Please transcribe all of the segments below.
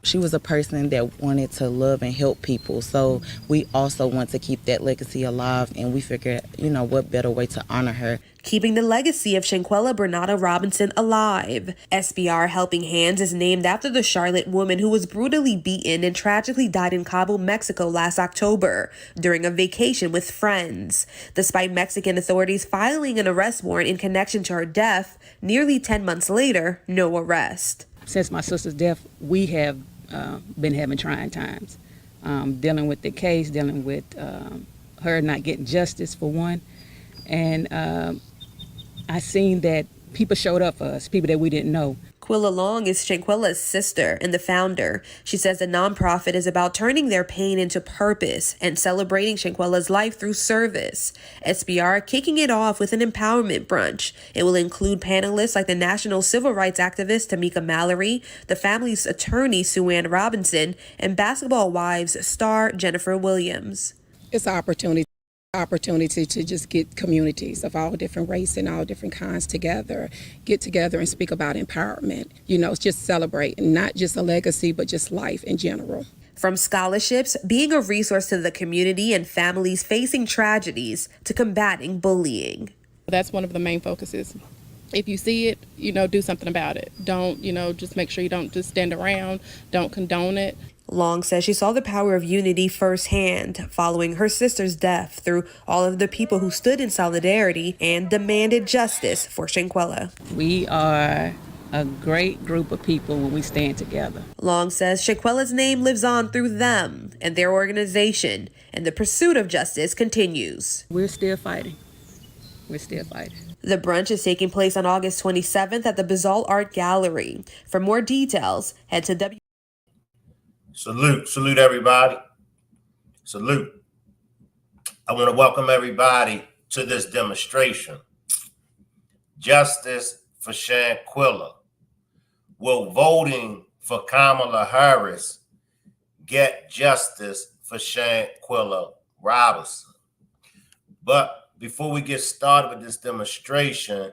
She was a person that wanted to love and help people. So we also want to keep that legacy alive, and we figured, what better way to honor her. Keeping the legacy of Shanquella Bernardo Robinson alive. SBR Helping Hands is named after the Charlotte woman who was brutally beaten and tragically died in Cabo, Mexico last October during a vacation with friends. Despite Mexican authorities filing an arrest warrant in connection to her death, nearly 10 months later, no arrest. Since my sister's death, we have been having trying times, dealing with the case, dealing with her not getting justice for one. And I seen that people showed up for us, people that we didn't know. Quilla Long is Shanquella's sister and the founder. She says the nonprofit is about turning their pain into purpose and celebrating Shanquella's life through service. SBR kicking it off with an empowerment brunch. It will include panelists like the national civil rights activist Tamika Mallory, the family's attorney Sue Ann Robinson, and Basketball Wives star Jennifer Williams. It's an opportunity to just get communities of all different race and all different kinds get together and speak about empowerment. Just celebrate, not just a legacy, but just life in general. From scholarships, being a resource to the community and families facing tragedies, to combating bullying. That's one of the main focuses. If you see it, do something about it. Don't, just make sure you don't just stand around, don't condone it. Long says she saw the power of unity firsthand following her sister's death through all of the people who stood in solidarity and demanded justice for Shanquella. We are a great group of people when we stand together. Long says Shanquella's name lives on through them and their organization, and the pursuit of justice continues. We're still fighting. We're still fighting. The brunch is taking place on August 27th at the Basalt Art Gallery. For more details, head to Salute everybody. Salute. I want to welcome everybody to this demonstration. Justice for Shanquella. Will voting for Kamala Harris get justice for Shanquella Robinson? But before we get started with this demonstration,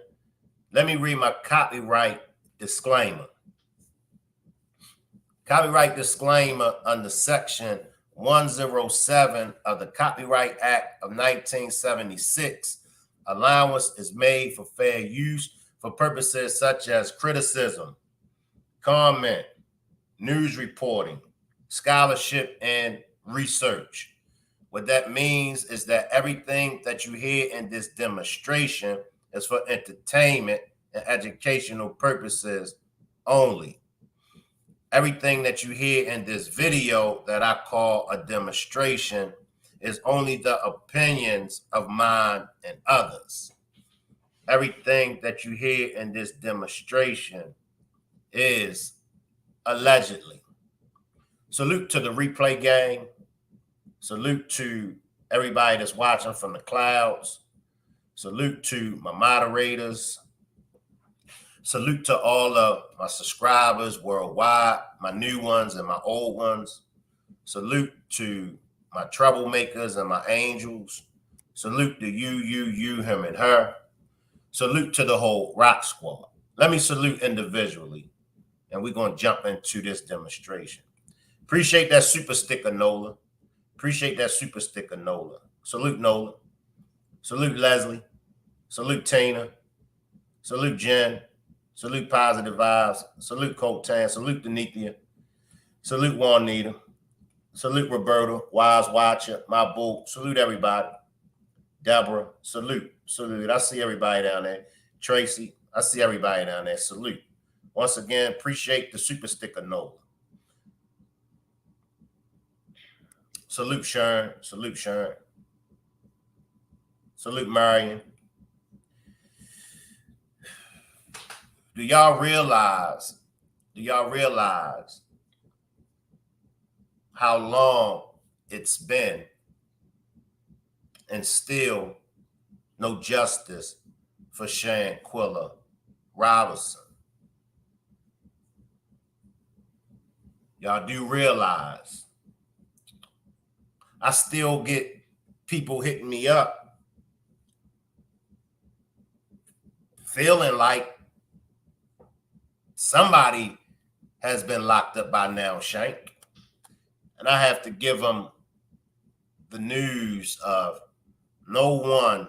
let me read my copyright disclaimer. Copyright disclaimer under Section 107 of the Copyright Act of 1976. Allowance is made for fair use for purposes such as criticism, comment, news reporting, scholarship, and research. What that means is that everything that you hear in this demonstration is for entertainment and educational purposes only. Everything that you hear in this video that I call a demonstration is only the opinions of mine and others. Everything that you hear in this demonstration is allegedly. Salute to the replay gang. Salute to everybody that's watching from the clouds. Salute to my moderators. Salute to all of my subscribers worldwide, my new ones and my old ones. Salute to my troublemakers and my angels. Salute to you, him, and her. Salute to the whole Rock Squad. Let me salute individually, and we're going to jump into this demonstration. Appreciate that super sticker, Nola. Appreciate that super sticker, Nola. Salute, Nola. Salute, Leslie. Salute, Tina. Salute, Jen. Salute, Positive Vibes. Salute, Colt Tan. Salute, Denithia. Salute, Juanita. Salute, Roberta. Wise Watcher. My boo. Salute, everybody. Deborah. Salute. Salute. I see everybody down there. Tracy. I see everybody down there. Salute. Once again, appreciate the super sticker, Nola. Salute, Sharon. Salute, Sharon. Salute, Marion. Do y'all realize how long it's been and still no justice for Shanquella Robinson? Y'all do realize I still get people hitting me up feeling like somebody has been locked up by now, Shank. And I have to give them the news of no one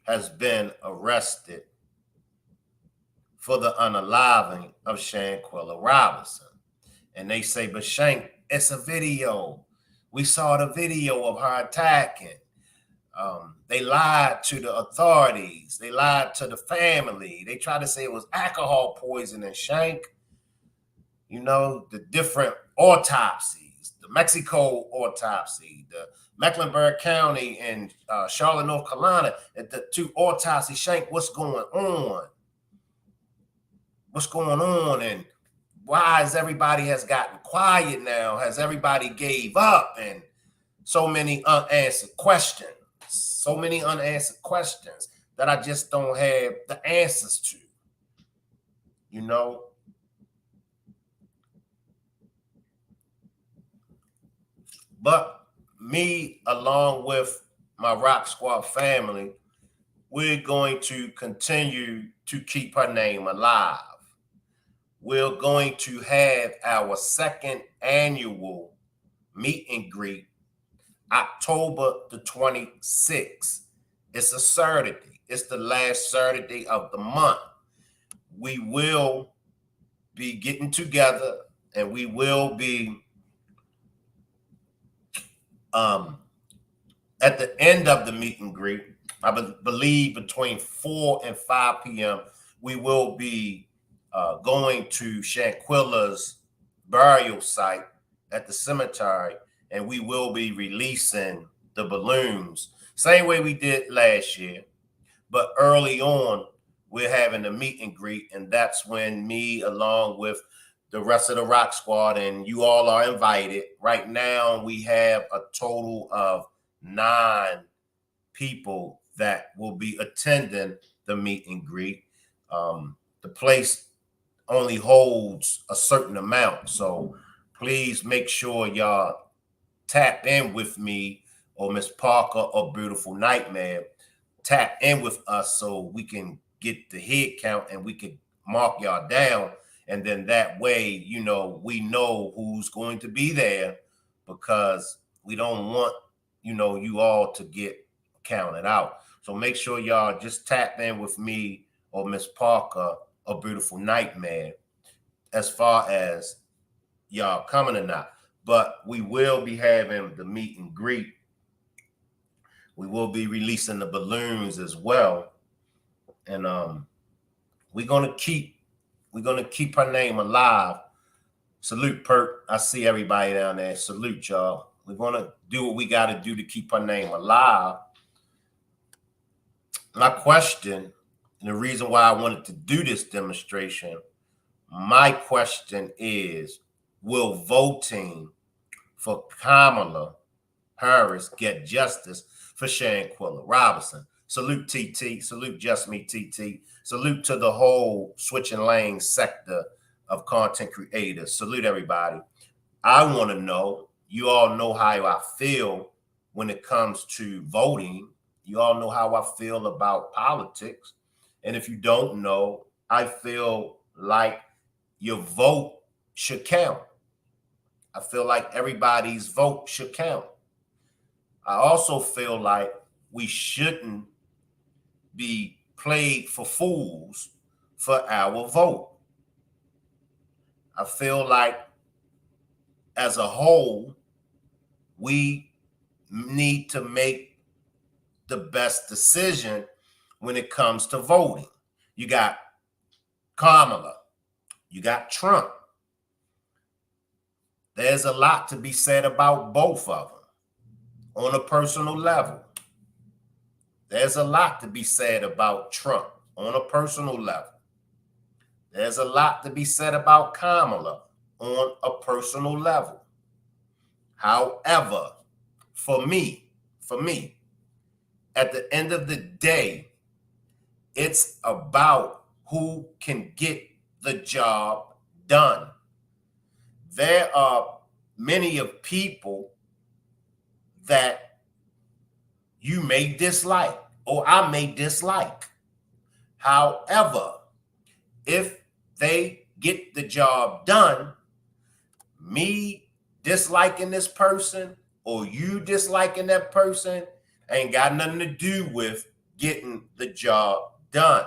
has been arrested for the unaliving of Shanquella Robinson. And they say, but Shank, it's a video. We saw the video of her attacking. They lied to the authorities. They lied to the family. They tried to say it was alcohol poisoning, Shank. You know, the different autopsies, the Mexico autopsy, the Mecklenburg County and Charlotte, North Carolina, at the 2 autopsies. Shank, what's going on? What's going on? And why has everybody has gotten quiet now? Has everybody gave up? And so many unanswered questions. So many unanswered questions that I just don't have the answers to, you know? But me, along with my Rock Squad family, we're going to continue to keep her name alive. We're going to have our 2nd annual meet and greet October the 26th. It's a Saturday. It's the last Saturday of the month. We will be getting together and we will be at the end of the meet and greet, I believe between 4 and 5 p.m., we will be going to Shanquella's burial site at the cemetery, and we will be releasing the balloons, same way we did last year. But early on, we're having a meet and greet, and that's when me, along with the rest of the Rock Squad, and you all are invited. Right now, we have a total of 9 people that will be attending the meet and greet. The place only holds a certain amount, so please make sure y'all tap in with me or Miss Parker or Beautiful Nightmare. Tap in with us so we can get the head count and we can mark y'all down. And then that way, you know, we know who's going to be there, because we don't want, you know, you all to get counted out. So make sure y'all just tap in with me or Miss Parker or Beautiful Nightmare as far as y'all coming or not. But we will be having the meet and greet. We will be releasing the balloons as well. And we're gonna keep her name alive. Salute, Perk. I see everybody down there. Salute, y'all. We're gonna do what we gotta do to keep her name alive. My question, and the reason why I wanted to do this demonstration, my question is, will voting for Kamala Harris get justice for Shanquella Robinson? Salute, TT. Salute, Just Me, TT. Salute to the whole switching lanes sector of content creators. Salute, everybody. I want to know, you all know how I feel when it comes to voting. You all know how I feel about politics. And if you don't know, I feel like your vote should count. I feel like everybody's vote should count. I also feel like we shouldn't be played for fools for our vote. I feel like as a whole, we need to make the best decision when it comes to voting. You got Kamala, you got Trump. There's a lot to be said about both of them on a personal level. There's a lot to be said about Trump on a personal level. There's a lot to be said about Kamala on a personal level. However, for me, at the end of the day, it's about who can get the job done. There are many of people that you may dislike or I may dislike. However, if they get the job done, me disliking this person or you disliking that person ain't got nothing to do with getting the job done.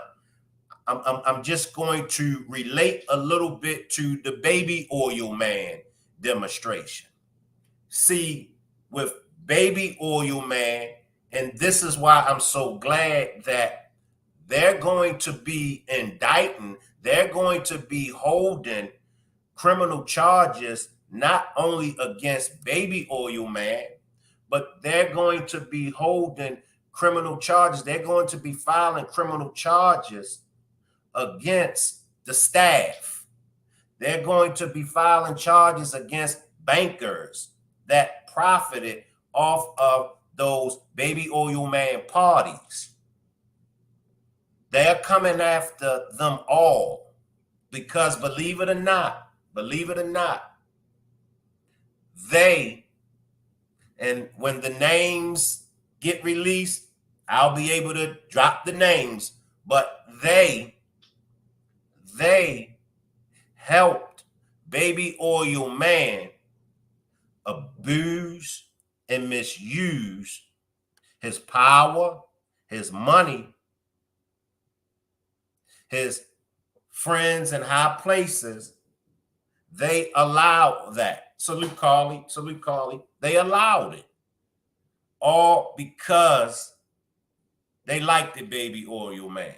I'm just going to relate a little bit to the baby oil man demonstration. See, with baby oil man, and this is why I'm so glad that they're going to be indicting, they're going to be holding criminal charges not only against baby oil man, but they're going to be holding criminal charges. They're going to be filing criminal charges against the staff. They're going to be filing charges against bankers that profited off of those baby oil man parties. They're coming after them all because believe it or not, they, and when the names get released, I'll be able to drop the names, but they helped baby oil man abuse and misuse his power, his money, his friends in high places. They allowed that. Salute Carly. They allowed it. All because they liked the baby oil man.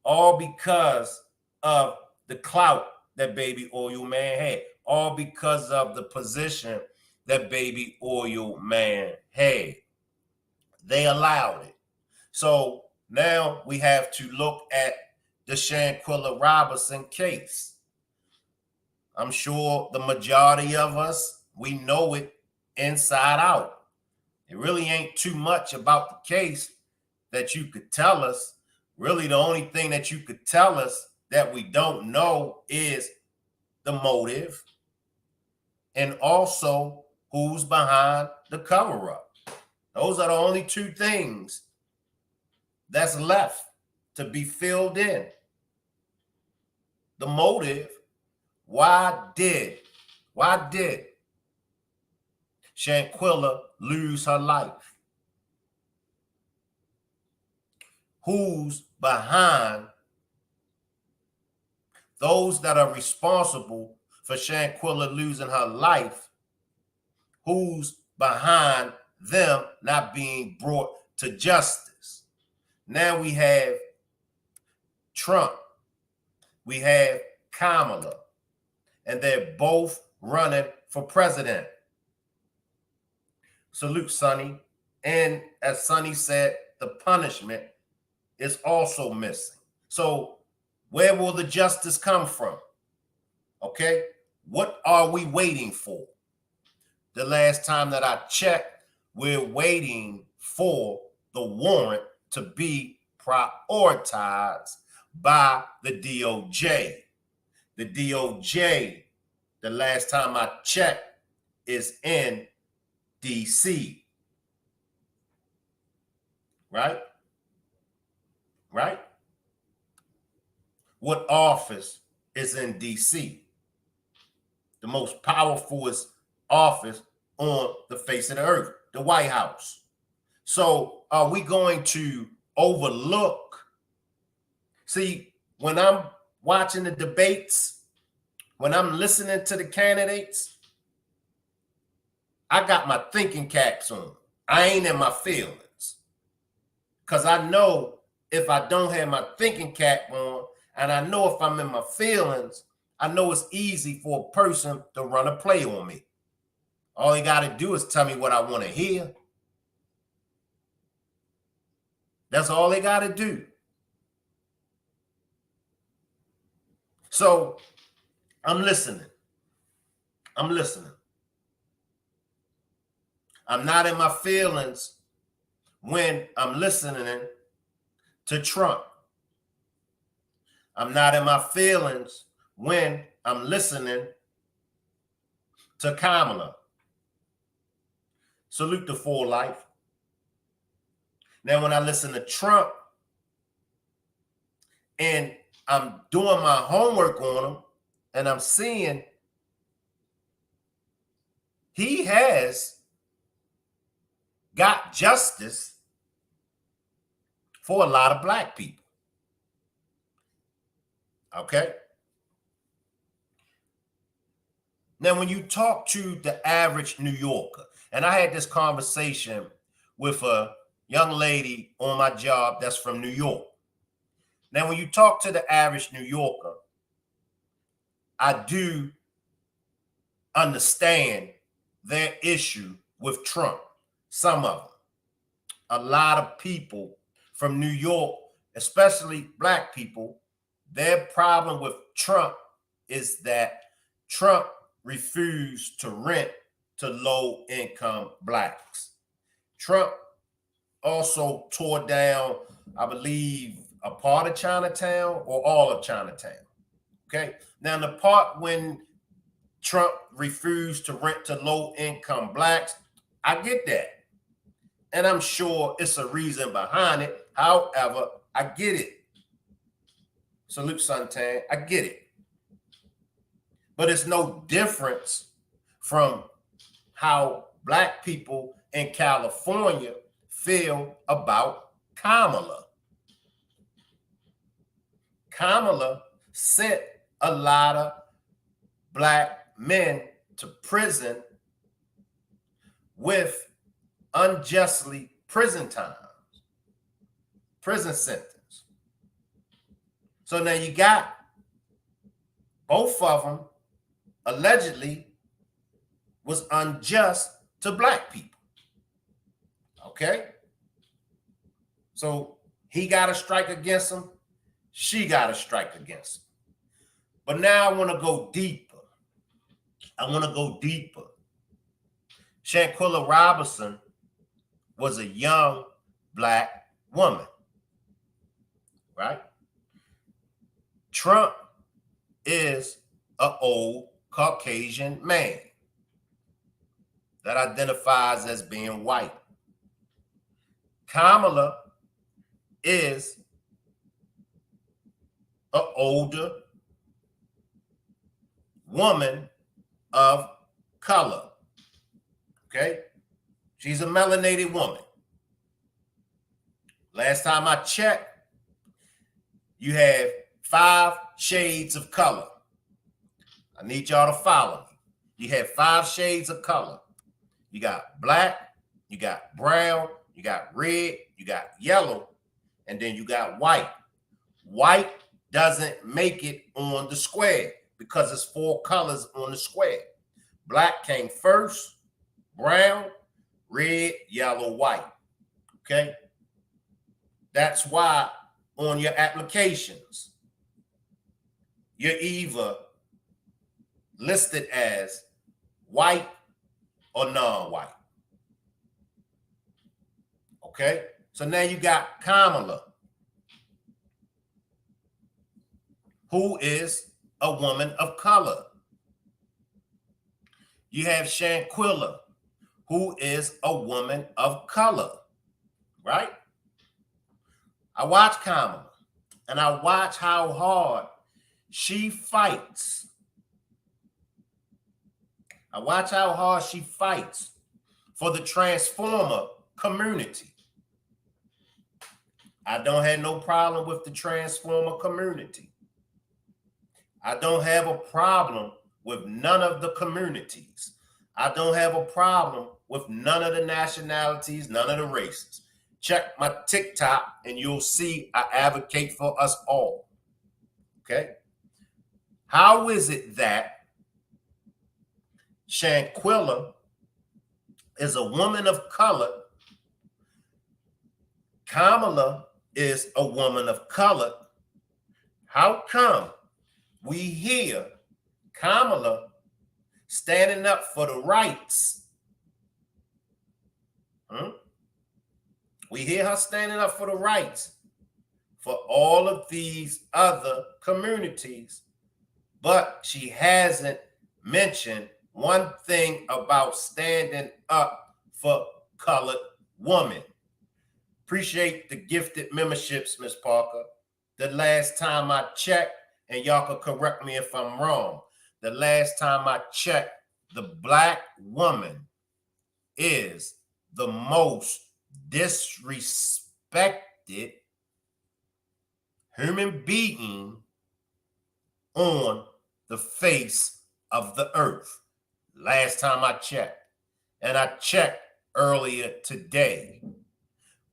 All because of the clout that baby oil man had. All because of the position that baby oil man had. They allowed it. So now we have to look at the Shanquella Robinson case. I'm sure the majority of us, we know it inside out. It really ain't too much about the case that you could tell us. Really, the only thing that you could tell us that we don't know is the motive and also who's behind the cover-up. Those are the only two things that's left to be filled in. The motive, why did Shanquella lose her life? Who's behind those that are responsible for Shanquella losing her life? Who's behind them not being brought to justice? Now we have Trump, we have Kamala, and they're both running for president. Salute, Sonny. And as Sonny said, the punishment is also missing. So where will the justice come from? Okay, what are we waiting for? The last time that I checked, we're waiting for the warrant to be prioritized by the DOJ. The DOJ, the last time I checked, is in DC. right? Right? What office is in DC? The most powerful office on the face of the earth, the White House. So are we going to overlook? See, when I'm watching the debates, when I'm listening to the candidates, I got my thinking caps on. I ain't in my feelings. Because I know if I don't have my thinking cap on, and I know if I'm in my feelings, I know it's easy for a person to run a play on me. All you got to do is tell me what I want to hear. That's all they got to do. So I'm listening. I'm listening. I'm not in my feelings when I'm listening to Trump. I'm not in my feelings when I'm listening to Kamala. Salute the full life. Now, when I listen to Trump and I'm doing my homework on him and I'm seeing he has got justice for a lot of black people. Okay? Now, when you talk to the average New Yorker, and I had this conversation with a young lady on my job that's from New York. Now, when you talk to the average New Yorker, I do understand their issue with Trump. Some of them. A lot of people from New York, especially black people, their problem with Trump is that Trump refused to rent to low-income blacks. Trump also tore down, I believe, a part of Chinatown or all of Chinatown. Okay. Now, the part when Trump refused to rent to low-income blacks, I get that. And I'm sure it's a reason behind it. However, I get it. Salute Suntan. I get it. But it's no difference from how black people in California feel about Kamala. Kamala sent a lot of black men to prison with unjustly prison time, prison sentence. So now you got both of them allegedly was unjust to black people. Okay? So he got a strike against them. She got a strike against them. But now I want to go deeper. Shanquella Robinson was a young black woman, right? Trump is an old Caucasian man that identifies as being white. Kamala is an older woman of color. Okay? She's a melanated woman. Last time I checked, you have 5 shades of color. I need y'all to follow me. You have 5 shades of color. You got black, you got brown, you got red, you got yellow, and then you got white. White doesn't make it on the square because it's 4 colors on the square. Black came first, brown, red, yellow, white. Okay? That's why on your applications, you're either listed as white or non-white. Okay? So now you got Kamala, who is a woman of color. You have Shanquella, who is a woman of color, right? I watch Kamala, and I watch how hard she fights. I watch how hard she fights for the transformer community. I don't have no problem with the transformer community. I don't have a problem with none of the communities. I don't have a problem with none of the nationalities, none of the races. Check my TikTok and you'll see I advocate for us all. Okay? How is it that Shanquella is a woman of color? Kamala is a woman of color. How come we hear Kamala standing up for the rights? We hear her standing up for the rights for all of these other communities, but she hasn't mentioned one thing about standing up for colored women. Appreciate the gifted memberships, Miss Parker. The last time I checked, and y'all can correct me if I'm wrong, the last time I checked, the Black woman is the most disrespected human being on the face of the earth. Last time I checked. And I checked earlier today.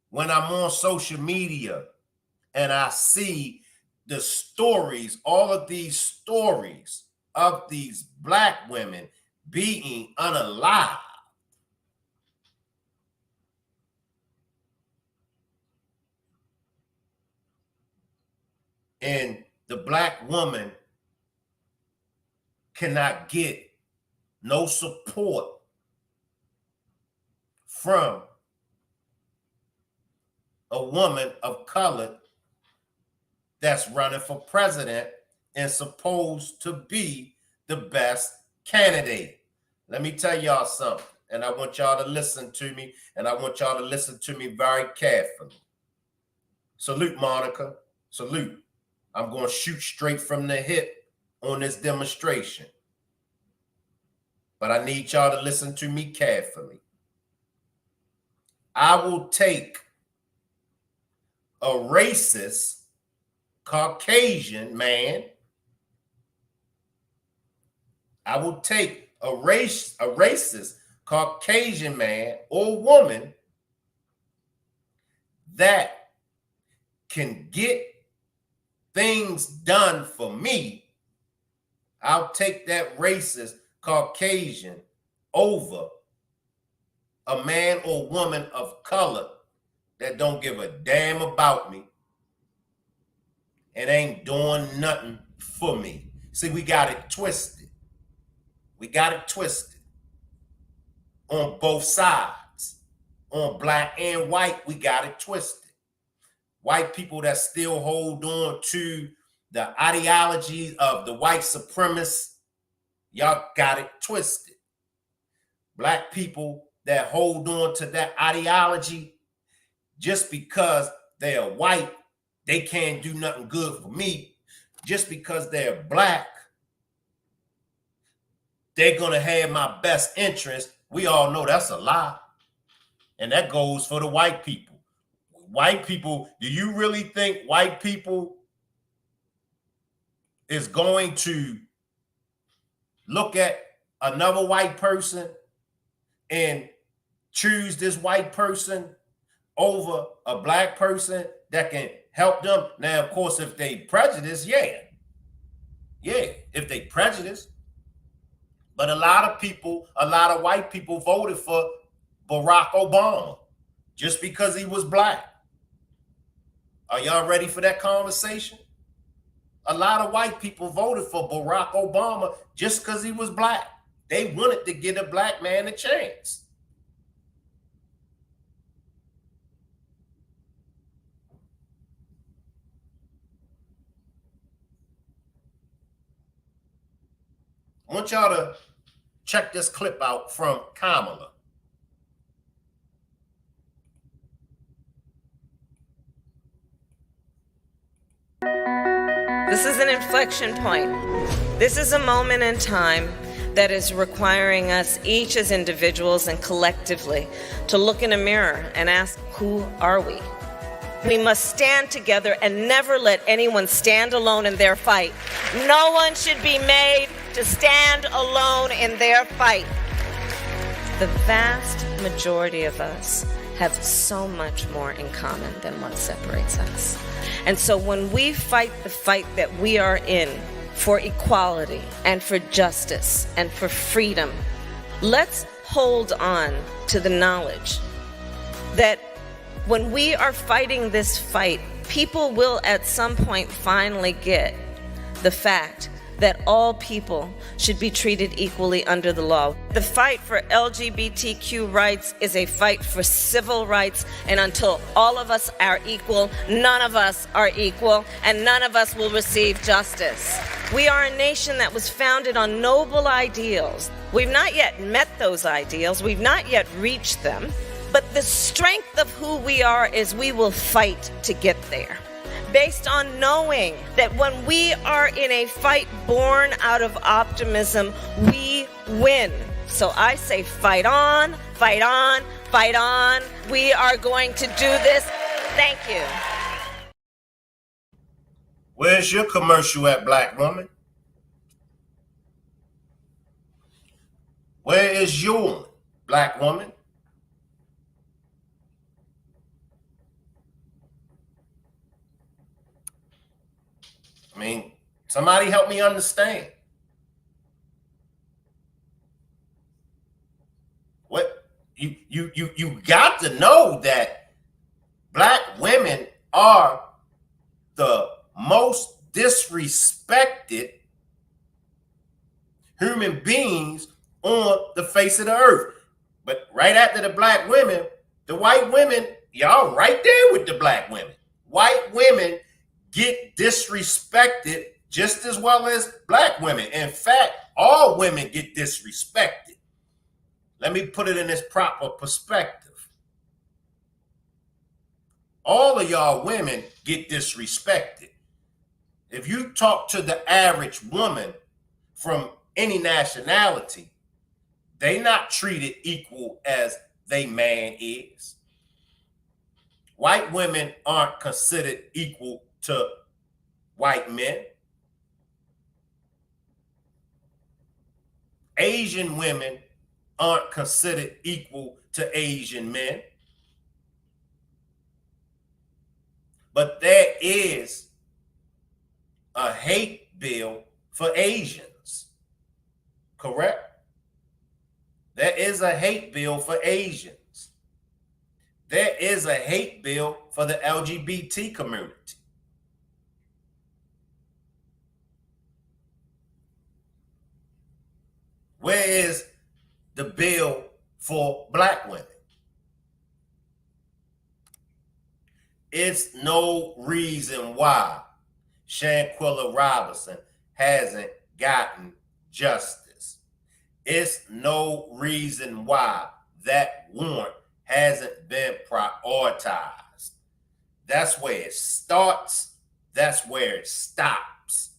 When I'm on social media and I see the stories, all of these stories of these Black women being unalived, and the Black woman cannot get no support from a woman of color that's running for president and supposed to be the best candidate. Let me tell y'all something, and I want y'all to listen to me, and I want y'all to listen to me very carefully. Salute, Monica. Salute. I'm going to shoot straight from the hip on this demonstration. But I need y'all to listen to me carefully. I will take a racist Caucasian man. I will take a racist Caucasian man or woman that can get things done for me. I'll take that racist Caucasian over a man or woman of color that don't give a damn about me and ain't doing nothing for me. See, we got it twisted. We got it twisted on both sides. On Black and white, we got it twisted. White people that still hold on to the ideology of the white supremacists, y'all got it twisted. Black people that hold on to that ideology, just because they're white, they can't do nothing good for me. Just because they're Black, they're going to have my best interest. We all know that's a lie. And that goes for the white people. White people, do you really think white people is going to look at another white person and choose this white person over a Black person that can help them? Now, of course, if they prejudice, yeah, if they prejudice. But a lot of people, a lot of white people voted for Barack Obama just because he was Black. Are y'all ready for that conversation? A lot of white people voted for Barack Obama just because he was Black. They wanted to give a Black man a chance. I want y'all to check this clip out from Kamala. This is an inflection point. This is a moment in time that is requiring us each as individuals and collectively to look in a mirror and ask, who are we? We must stand together and never let anyone stand alone in their fight. No one should be made to stand alone in their fight. The vast majority of us have so much more in common than what separates us. And so when we fight the fight that we are in for equality and for justice and for freedom, let's hold on to the knowledge that when we are fighting this fight, people will at some point finally get the fact that all people should be treated equally under the law. The fight for LGBTQ rights is a fight for civil rights, and until all of us are equal, none of us are equal, and none of us will receive justice. We are a nation that was founded on noble ideals. We've not yet met those ideals, we've not yet reached them, but the strength of who we are is we will fight to get there, based on knowing that when we are in a fight born out of optimism, we win. So I say fight on, fight on, fight on. We are going to do this. Thank you. Where's your commercial at, black woman? Where is your black woman? I mean, somebody help me understand. What you got to know that black women are the most disrespected human beings on the face of the earth. But right after the black women, the white women, y'all right there with the black women. White women get disrespected just as well as black women. In fact, all women get disrespected. Let me put it in this proper perspective. All of y'all women get disrespected. If you talk to the average woman from any nationality, they not treated equal as they man is. White women aren't considered equal to white men. Asian women aren't considered equal to Asian men. But there is a hate bill for Asians, correct? There is a hate bill for Asians. There is a hate bill for the LGBT community. Where is the bill for black women? It's no reason why Shanquella Robinson hasn't gotten justice. It's no reason why that warrant hasn't been prioritized. That's where it starts. That's where it stops.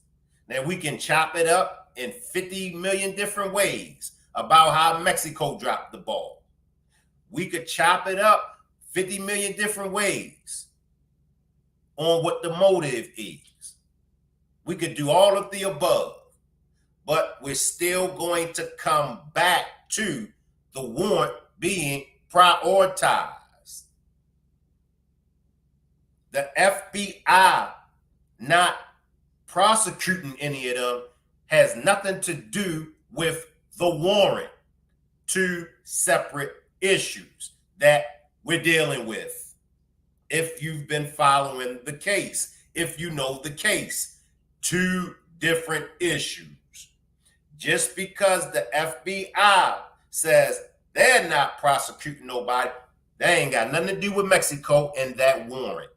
Now we can chop it up in 50 million different ways about how Mexico dropped the ball. We could chop it up 50 million different ways on what the motive is. We could do all of the above, but we're still going to come back to the warrant being prioritized. The FBI not prosecuting any of them has nothing to do with the warrant. Two separate issues that we're dealing with. If you've been following the case, if you know the case, two different issues. Just because the FBI says they're not prosecuting nobody, they ain't got nothing to do with Mexico and that warrant.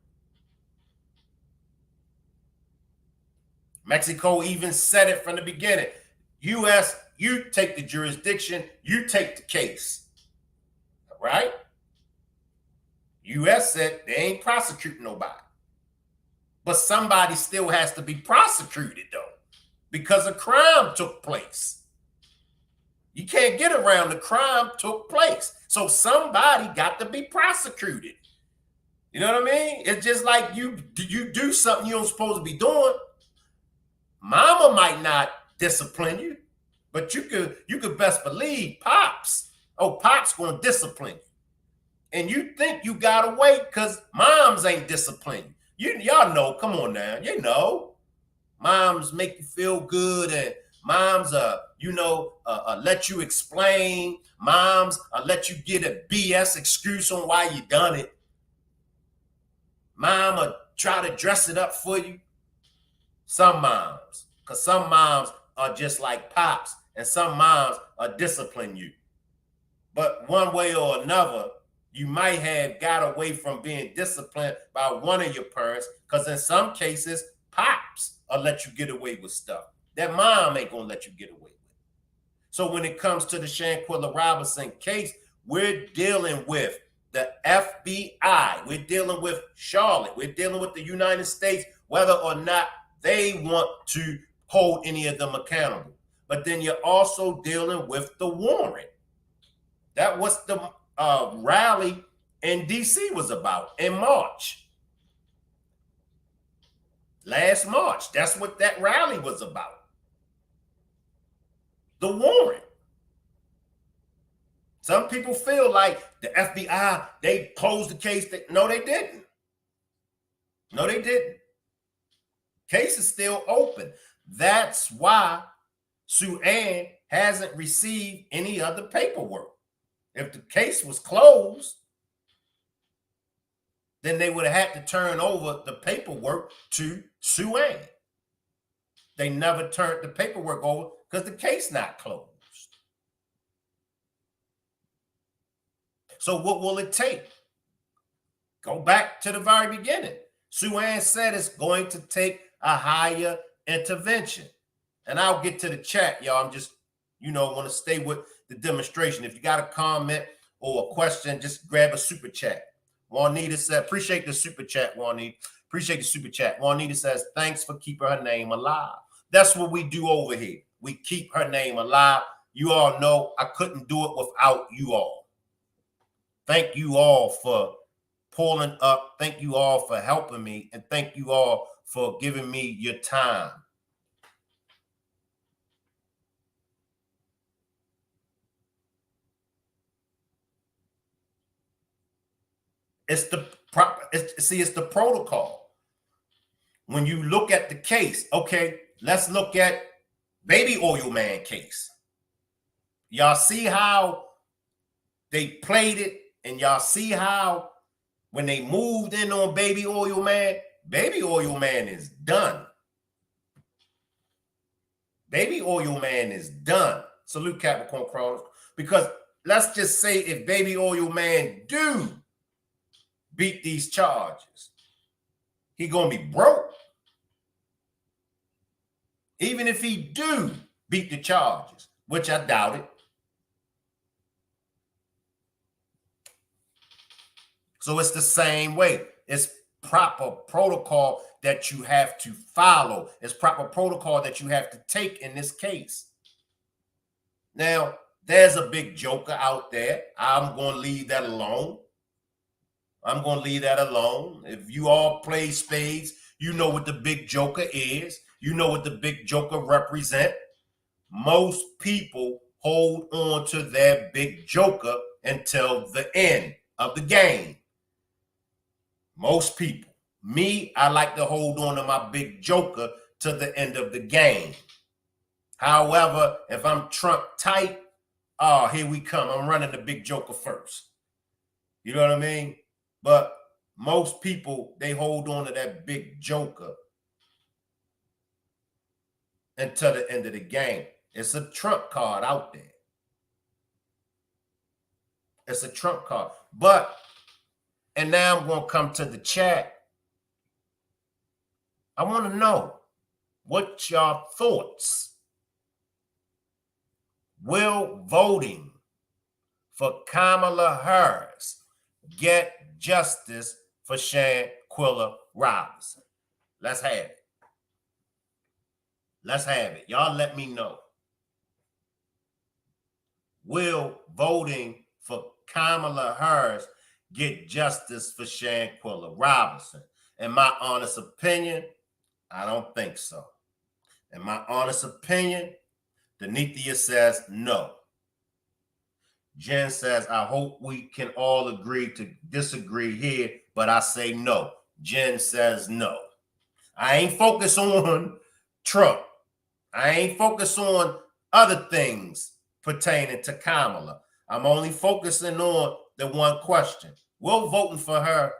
Mexico even said it from the beginning. U.S., you take the jurisdiction, you take the case, right? U.S. said they ain't prosecuting nobody. But somebody still has to be prosecuted, though, because a crime took place. You can't get around the crime took place. So somebody got to be prosecuted. You know what I mean? It's just like you do something you don't supposed to be doing. Mama might not discipline you, but you could best believe Pops. Oh, Pops gonna discipline you. And you think you got away because moms ain't disciplining you. Y'all know, come on now, you know. Moms make you feel good, and moms let you explain. Moms let you get a BS excuse on why you done it. Mom try to dress it up for you. Some moms, because some moms are just like Pops, and some moms discipline you. But one way or another, you might have got away from being disciplined by one of your parents, because in some cases, Pops will let you get away with stuff that mom ain't gonna let you get away with. So when it comes to the Shanquella Robinson case, we're dealing with the FBI, we're dealing with Charlotte, we're dealing with the United States, whether or not they want to hold any of them accountable. But then you're also dealing with the warrant. That was the rally in DC was about in March. Last March, that's what that rally was about. The warrant. Some people feel like the FBI, they closed the case. No, they didn't. No, they didn't. Case is still open. That's why Sue Ann hasn't received any other paperwork. If the case was closed, then they would have had to turn over the paperwork to Sue Ann. They never turned the paperwork over because the case not closed. So what will it take? Go back to the very beginning. Sue Ann said it's going to take a higher intervention. And I'll get to the chat, y'all. I'm just, want to stay with the demonstration. If you got a comment or a question, just grab a super chat. Juanita said, appreciate the super chat, Juanita. Appreciate the super chat. Juanita says, thanks for keeping her name alive. That's what we do over here. We keep her name alive. You all know I couldn't do it without you all. Thank you all for pulling up. Thank you all for helping me. And thank you all for giving me your time. It's the protocol. When you look at the case, okay, let's look at Baby Oil Man case. Y'all see how they played it, and y'all see how when they moved in on Baby Oil Man is done. Baby Oil Man is done. Salute Capricorn Crawlers. Because let's just say if Baby Oil Man do beat these charges, he gonna be broke. Even if he do beat the charges, which I doubt it. So it's the same way. It's proper protocol that you have to follow. It's proper protocol that you have to take in this case. Now, there's a big joker out there. I'm going to leave that alone. If you all play spades, you know what the big joker is. You know what the big joker represent. Most people hold on to their big joker until the end of the game. Most people. Me, I like to hold on to my big joker to the end of the game. However, if I'm trump tight, oh, here we come. I'm running the big joker first. You know what I mean? But most people, they hold on to that big joker until the end of the game. It's a trump card out there. It's a trump card. But, and now I'm going to come to the chat. I want to know what your thoughts. Will voting for Kamala Harris get justice for Shanquella Robinson? Let's have it. Let's have it. Y'all let me know. Will voting for Kamala Harris get justice for Shanquella Robinson? In my honest opinion, I don't think so. In my honest opinion, Denithia says no. Jen says, I hope we can all agree to disagree here, but I say no. Jen says no. I ain't focused on Trump. I ain't focused on other things pertaining to Kamala. I'm only focusing on the one question. Will voting for her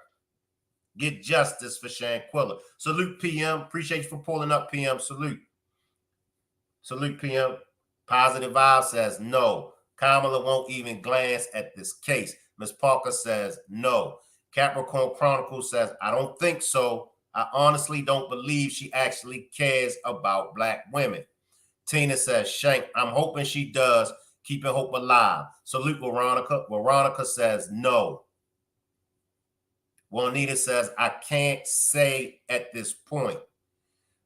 get justice for Shanquella? Salute, PM. Appreciate you for pulling up, PM. Salute. Salute, PM. Positive Vibe says no. Kamala won't even glance at this case. Ms. Parker says no. Capricorn Chronicles says, I don't think so. I honestly don't believe she actually cares about black women. Tina says, Shank, I'm hoping she does. Keeping hope alive. Salute, Veronica. Veronica says no. Juanita says, I can't say at this point.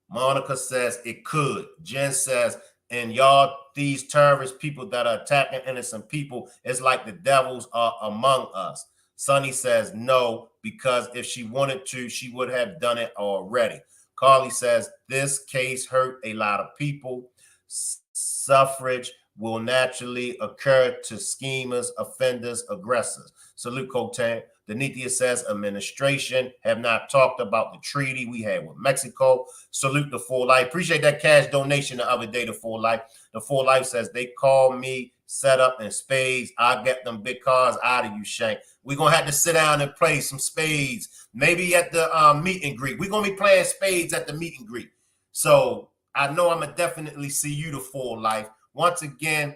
Monica says it could. Jen says, and y'all, these terrorist people that are attacking innocent people, it's like the devils are among us. Sonny says no, because if she wanted to, she would have done it already. Carly says, this case hurt a lot of people. Suffrage will naturally occur to schemers, offenders, aggressors. Salute, Cotan. Denithia says administration have not talked about the treaty we had with Mexico. Salute the Full Life. Appreciate that cash donation the other day to Full Life. The Full Life says they call me set up in spades. I'll get them big cars out of you, Shank. We're going to have to sit down and play some spades. Maybe at the meet and greet. We're going to be playing spades at the meet and greet. So I know I'm going to definitely see you, the Full Life. Once again,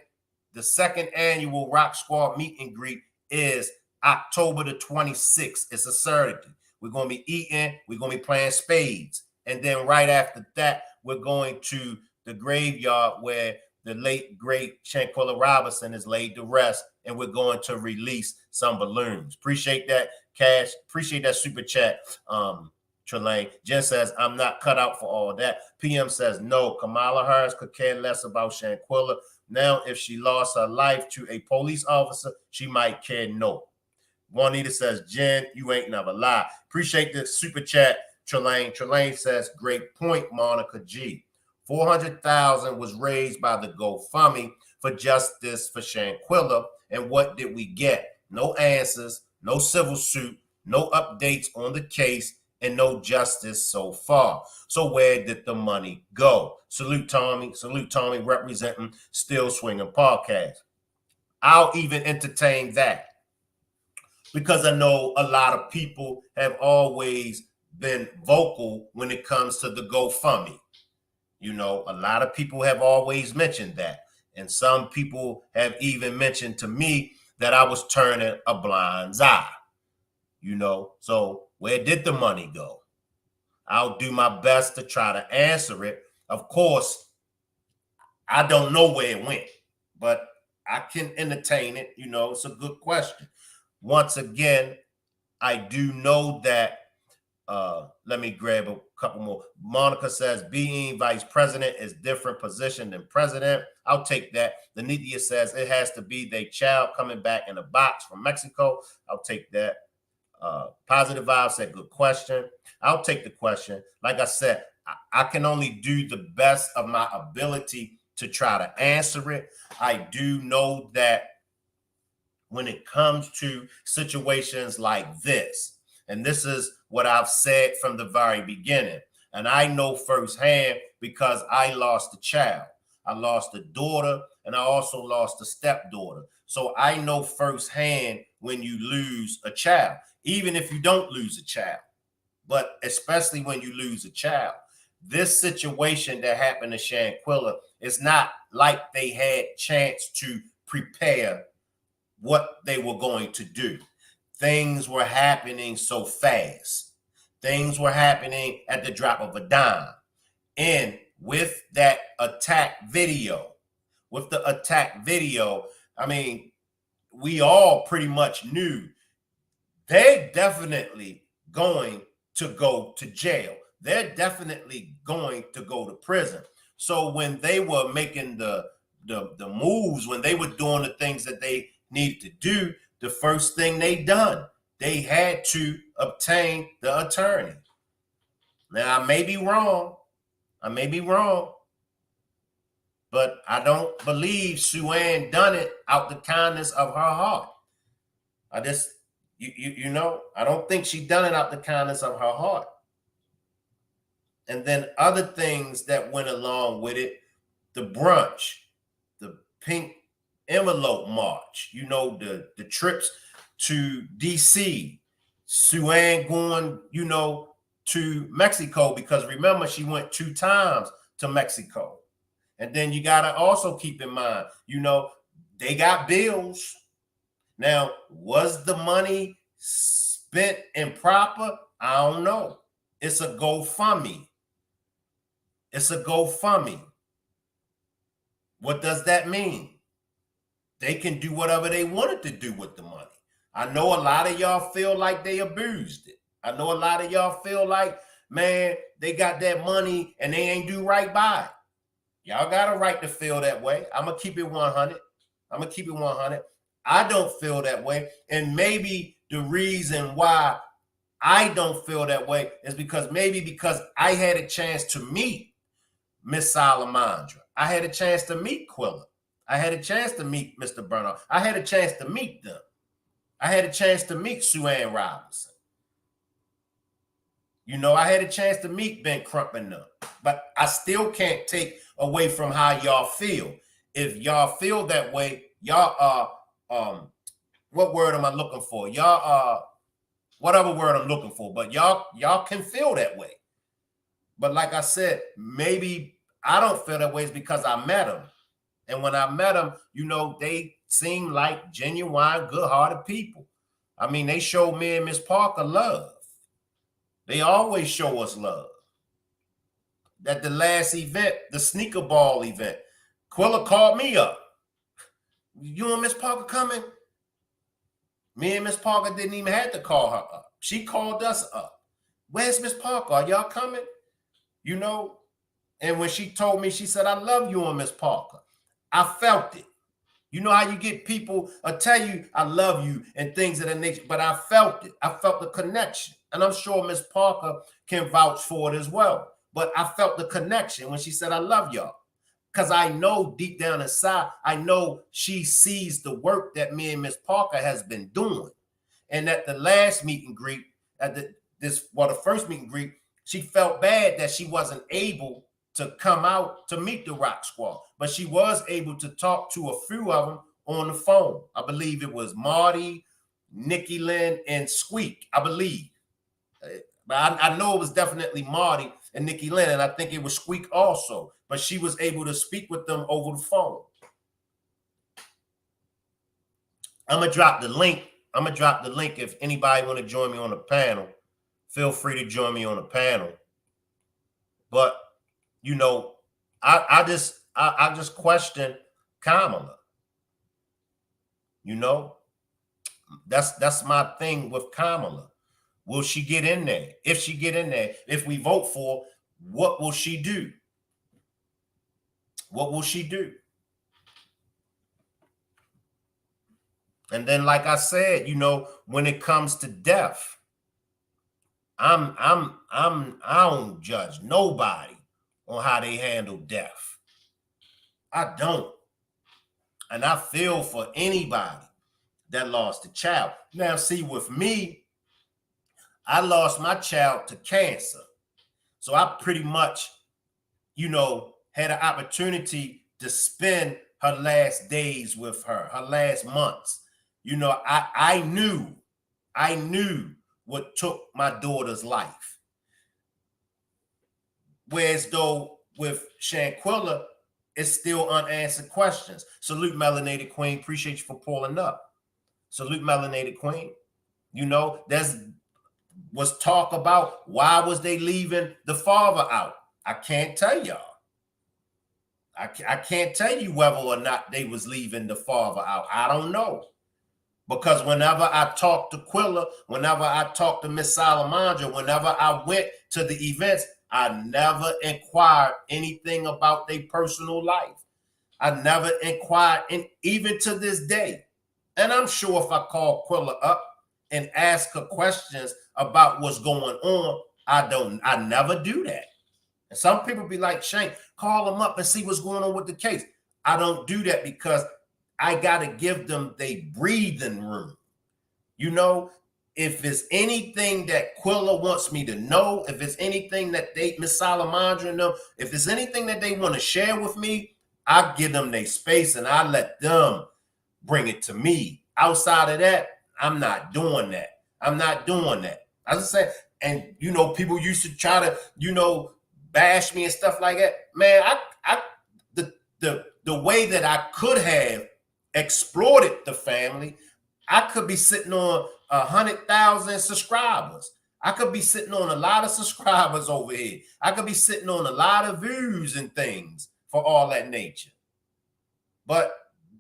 the second annual Rock Squad meet and greet is October the 26th. It's a Saturday. We're going to be eating. We're going to be playing spades. And then right after that, we're going to the graveyard where the late, great Shanquella Robinson is laid to rest. And we're going to release some balloons. Appreciate that, Cash. Appreciate that super chat, Trelane. Jen says, I'm not cut out for all that. PM says, no, Kamala Harris could care less about Shanquella. Now, if she lost her life to a police officer, she might care no. Juanita says, Jen, you ain't never lied. Appreciate the super chat, Trelane. Trelane says, great point, Monica G. 400,000 was raised by the GoFundMe for justice for Shanquella. And what did we get? No answers, no civil suit, no updates on the case, and no justice so far. So where did the money go? Salute, Tommy. Salute, Tommy, representing Still Swinging Podcast. I'll even entertain that, because I know a lot of people have always been vocal when it comes to the GoFundMe. You know, a lot of people have always mentioned that. And some people have even mentioned to me that I was turning a blind eye. You know, so where did the money go? I'll do my best to try to answer it. Of course, I don't know where it went, but I can entertain it. You know, it's a good question. Once again, I do know that, let me grab a couple more. Monica says, being vice president is different position than president. I'll take that. Lenithia says, it has to be their child coming back in a box from Mexico. I'll take that. Positive Vibe said, good question. I'll take the question. Like I said, I can only do the best of my ability to try to answer it. I do know that when it comes to situations like this, and this is what I've said from the very beginning, and I know firsthand because I lost a child. I lost a daughter, and I also lost a stepdaughter. So I know firsthand when you lose a child, even if you don't lose a child, but especially when you lose a child. This situation that happened to Shanquella, it's not like they had chance to prepare what they were going to do. Things were happening so fast. Things were happening at the drop of a dime. And with that attack video, I mean, we all pretty much knew they're definitely going to go to jail. they're definitely going to go to prison. So when they were making the moves, when they were doing the things that they needed to do, the first thing they done, they had to obtain the attorney. Now I may be wrong, but I don't believe Sue Ann done it out the kindness of her heart. I just, you know, I don't think she done it out the kindness of her heart. And then other things that went along with it, the brunch, the pink envelope march, you know, the trips to DC, Sue Ann going, you know, to Mexico, because remember, she went 2 times to Mexico. And then you got to also keep in mind, you know, they got bills. Now, was the money spent improper? I don't know. It's a GoFundMe. It's a GoFundMe. What does that mean? They can do whatever they wanted to do with the money. I know a lot of y'all feel like they abused it. I know a lot of y'all feel like, man, they got that money and they ain't do right by it. Y'all got a right to feel that way. I'm going to keep it 100. I don't feel that way. And maybe the reason why I don't feel that way is because I had a chance to meet Miss Salamandra. I had a chance to meet Quilla. I had a chance to meet Mr. Bernard. I had a chance to meet them. I had a chance to meet Sue Ann Robinson. You know, I had a chance to meet Ben Crump and them. But I still can't take away from how y'all feel. If y'all feel that way, y'all are, what word am I looking for? Y'all are, whatever word I'm looking for, but y'all can feel that way. But like I said, maybe I don't feel that way is because I met them. And when I met them, you know, they seem like genuine, good-hearted people. I mean, they showed me and Miss Parker love. They always show us love. At the last event, the sneaker ball event, Quilla called me up. You and Miss Parker coming? Me and Miss Parker didn't even have to call her up. She called us up. Where's Miss Parker? Are y'all coming? You know? And when she told me, she said, I love you and Miss Parker. I felt it. You know how you get people tell you, I love you and things of that nature, but I felt it. I felt the connection. And I'm sure Miss Parker can vouch for it as well. But I felt the connection when she said, I love y'all. Because I know deep down inside, I know she sees the work that me and Miss Parker has been doing. And at the last meet and greet, the first meet and greet, she felt bad that she wasn't able to come out to meet the Rock Squad, but she was able to talk to a few of them on the phone. I believe it was Marty, Nikki Lynn, and Squeak, I believe. But I know it was definitely Marty and Nikki Lynn, and I think it was Squeak also, but she was able to speak with them over the phone. I'm going to drop the link. If anybody want to join me on the panel, feel free to join me on the panel. But you know, I just question Kamala. You know, that's my thing with Kamala. Will she get in there? If she get in there, if we vote for, what will she do? What will she do? And then, like I said, you know, when it comes to death, I don't judge nobody on how they handle death. I don't. And I feel for anybody that lost a child. Now, see, with me, I lost my child to cancer. So I pretty much, you know, had an opportunity to spend her last days with her last months. You know, I knew what took my daughter's life. Whereas though with Shanquella, it's still unanswered questions. Salute, Melanated Queen. Appreciate you for pulling up. Salute, Melanated Queen. You know, was talk about why was they leaving the father out. I can't tell y'all. I can't tell you whether or not they was leaving the father out. I don't know. Because whenever I talked to Quilla, whenever I talked to Miss Salamandra, whenever I went to the events, I never inquired anything about their personal life. I never inquired, and even to this day. And I'm sure if I call Quilla up and ask her questions about what's going on, I never do that. And some people be like, Shank, call them up and see what's going on with the case. I don't do that because I got to give them their breathing room. You know, if it's anything that Quilla wants me to know, if it's anything that Miss Salamandra know, if it's anything that they want to share with me, I give them their space and I let them bring it to me. Outside of that, I'm not doing that. I'm not doing that. As I said, and you know, people used to try to, you know, bash me and stuff like that. Man, the way that I could have exploited the family, I could be sitting on 100,000 subscribers. I could be sitting on a lot of subscribers over here. I could be sitting on a lot of views and things for all that nature. But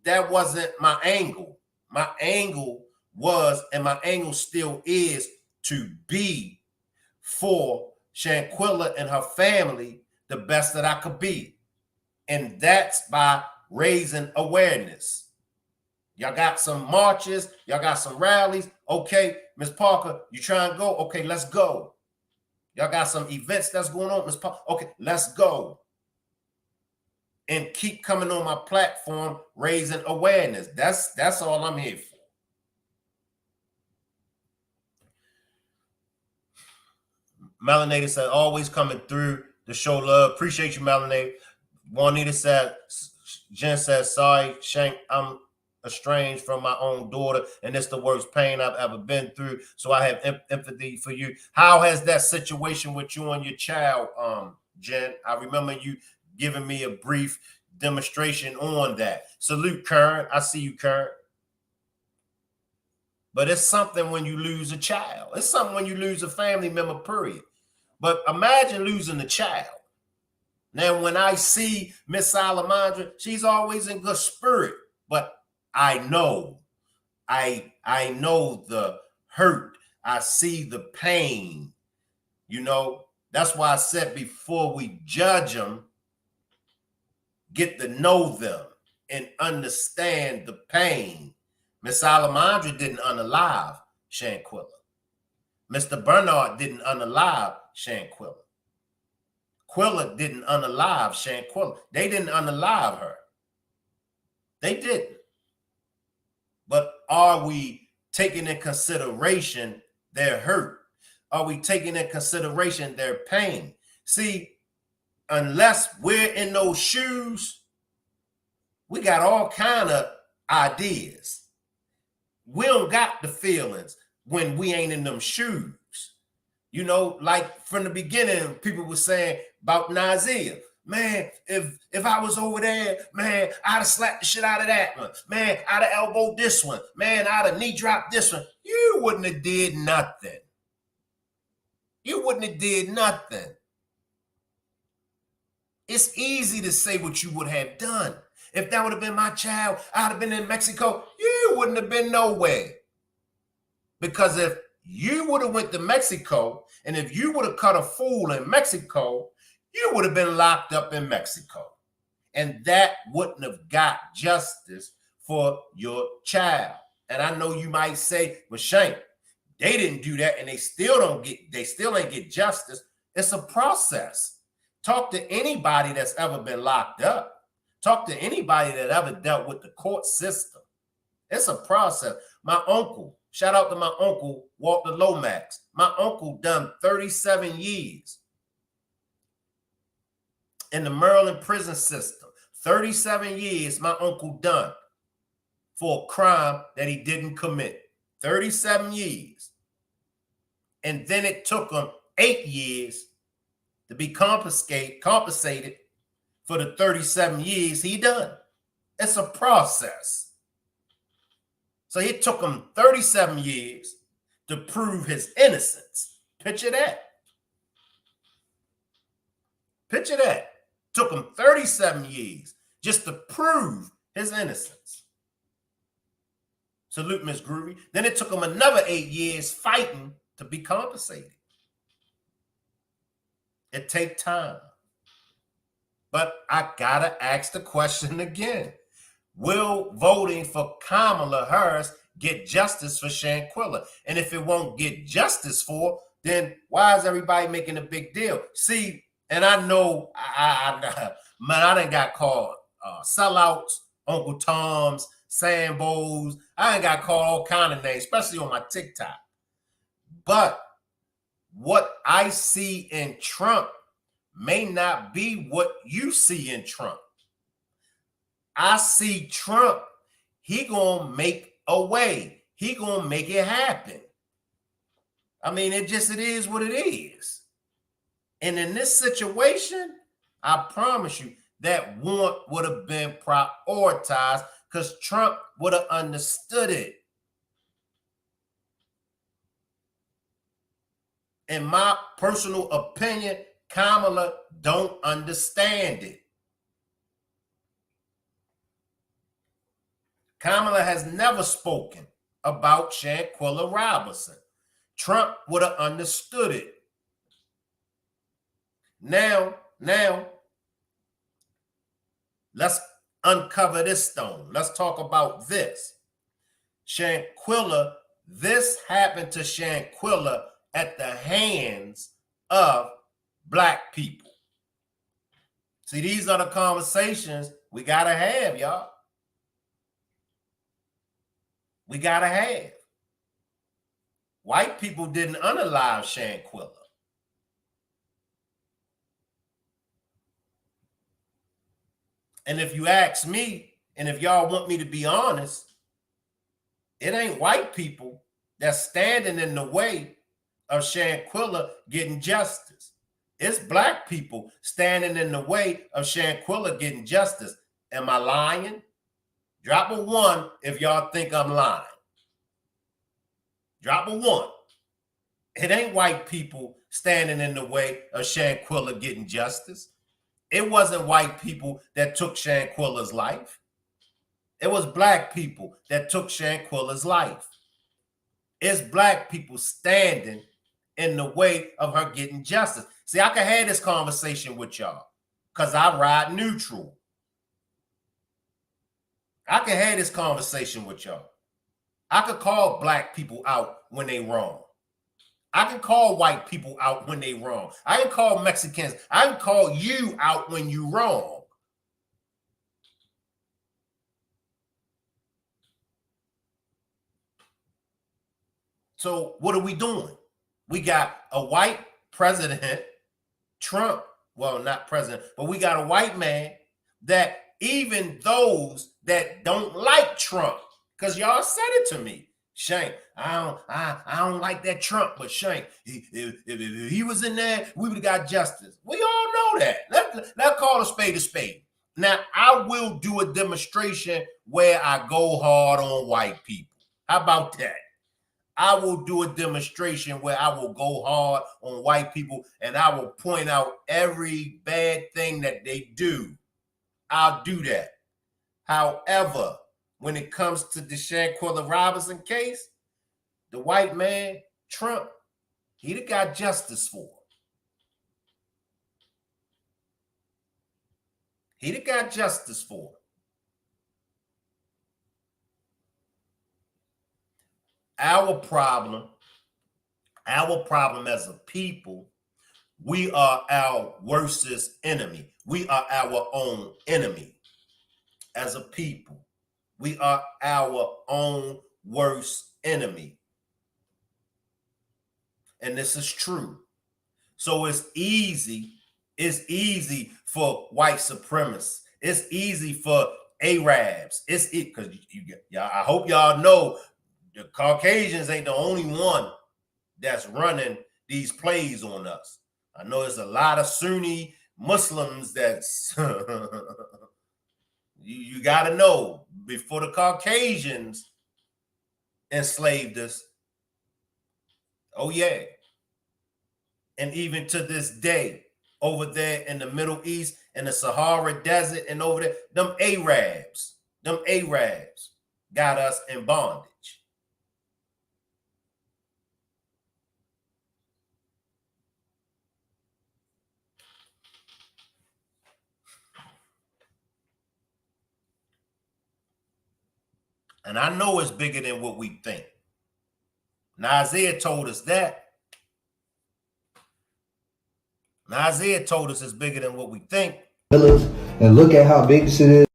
that wasn't my angle. My angle was, and my angle still is, to be for Shanquella and her family the best that I could be. And that's by raising awareness. Y'all got some marches, y'all got some rallies. Okay, Miss Parker, you try and go? Okay, let's go. Y'all got some events that's going on, Miss Parker. Okay, let's go. And keep coming on my platform, raising awareness. That's all I'm here for. Melanated said, always coming through to show love. Appreciate you, Melanated. Juanita said, Jen says, sorry, Shank, I'm estranged from my own daughter, and it's the worst pain I've ever been through. So I have empathy for you. How has that situation with you and your child, Jen? I remember you giving me a brief demonstration on that. Salute, Karen. I see you, Karen. But it's something when you lose a child. It's something when you lose a family member, period. But imagine losing a child. Now, when I see Miss Salamandra, she's always in good spirit. But I know the hurt. I see the pain. You know, that's why I said before we judge them, get to know them and understand the pain. Miss Salamandra didn't unalive Shanquella. Mr. Bernard didn't unalive Shanquella. Quilla didn't unalive Shanquella. They didn't unalive her. They didn't. But are we taking in consideration their hurt? Are we taking in consideration their pain? See, unless we're in those shoes, we got all kind of ideas. We don't got the feelings when we ain't in them shoes. You know, like from the beginning, people were saying about Nazia. Man, if I was over there, man, I'd have slapped the shit out of that one. Man, I'd have elbowed this one. Man, I'd have knee dropped this one. You wouldn't have did nothing. You wouldn't have did nothing. It's easy to say what you would have done. If that would have been my child, I'd have been in Mexico. You wouldn't have been nowhere. Because if you would have went to Mexico, and if you would have cut a fool in Mexico, you would have been locked up in Mexico. And that wouldn't have got justice for your child. And I know you might say, well, Shank, they didn't do that and they still ain't get justice. It's a process. Talk to anybody that's ever been locked up. Talk to anybody that ever dealt with the court system. It's a process. My uncle, shout out to my uncle, Walter Lomax. My uncle done 37 years in the Maryland prison system. 37 years my uncle done for a crime that he didn't commit. 37 years. And then it took him 8 years to be compensated for the 37 years he done. It's a process. So it took him 37 years to prove his innocence. Picture that. Picture that. Took him 37 years just to prove his innocence. Salute, Miss Groovy. Then it took them another 8 years fighting to be compensated. It takes time. But I gotta ask the question again. Will voting for Kamala Harris get justice for Shanquella? And if it won't get justice for, then why is everybody making a big deal? See, and I know I done got called sellouts, Uncle Toms, Sambos. I done got called all kind of names, especially on my TikTok. But what I see in Trump may not be what you see in Trump. I see Trump, he gonna make a way. He gonna make it happen. I mean, it is what it is. And in this situation, I promise you that want would have been prioritized because Trump would have understood it. In my personal opinion, Kamala don't understand it. Kamala has never spoken about Shanquella Robinson. Trump would have understood it. Now, let's uncover this stone. Let's talk about this. Shanquella, this happened to Shanquella at the hands of Black people. See, these are the conversations we gotta have, y'all. We gotta have. White people didn't unalive Shanquella. And if you ask me, and if y'all want me to be honest, it ain't white people that's standing in the way of Shanquella getting justice. It's Black people standing in the way of Shanquella getting justice. Am I lying? Drop a 1 if y'all think I'm lying. Drop a 1. It ain't white people standing in the way of Shanquella getting justice. It wasn't white people that took Shanquella's life. It was Black people that took Shanquella's life. It's Black people standing in the way of her getting justice. See, I can have this conversation with y'all because I ride neutral. I can have this conversation with y'all. I could call Black people out when they wrong. I can call white people out when they wrong. I can call Mexicans. I can call you out when you wrong. So what are we doing? We got a white president, Trump. Well, not president, but we got a white man that even those that don't like Trump, because y'all said it to me, Shank, I don't like that Trump, but Shank, if he was in there, we would have got justice. We all know that. Let's call a spade a spade. Now, I will do a demonstration where I go hard on white people. How about that? I will do a demonstration where I will go hard on white people and I will point out every bad thing that they do. I'll do that. However, when it comes to the Shanquella Robinson case, the white man, Trump, he'd have got justice for it. He'd have got justice for it. Our problem as a people, we are our worstest enemy. We are our own enemy as a people. We are our own worst enemy. And this is true. So it's easy for white supremacists. It's easy for Arabs. Because I hope y'all know the Caucasians ain't the only one that's running these plays on us. I know there's a lot of Sunni Muslims that's you got to know, before the Caucasians enslaved us. Oh yeah. And even to this day, over there in the Middle East, in the Sahara Desert, and over there, them Arabs. got us in bondage. And I know it's bigger than what we think. Now, Isaiah told us that. Now, Isaiah told us it's bigger than what we think. And look at how big this is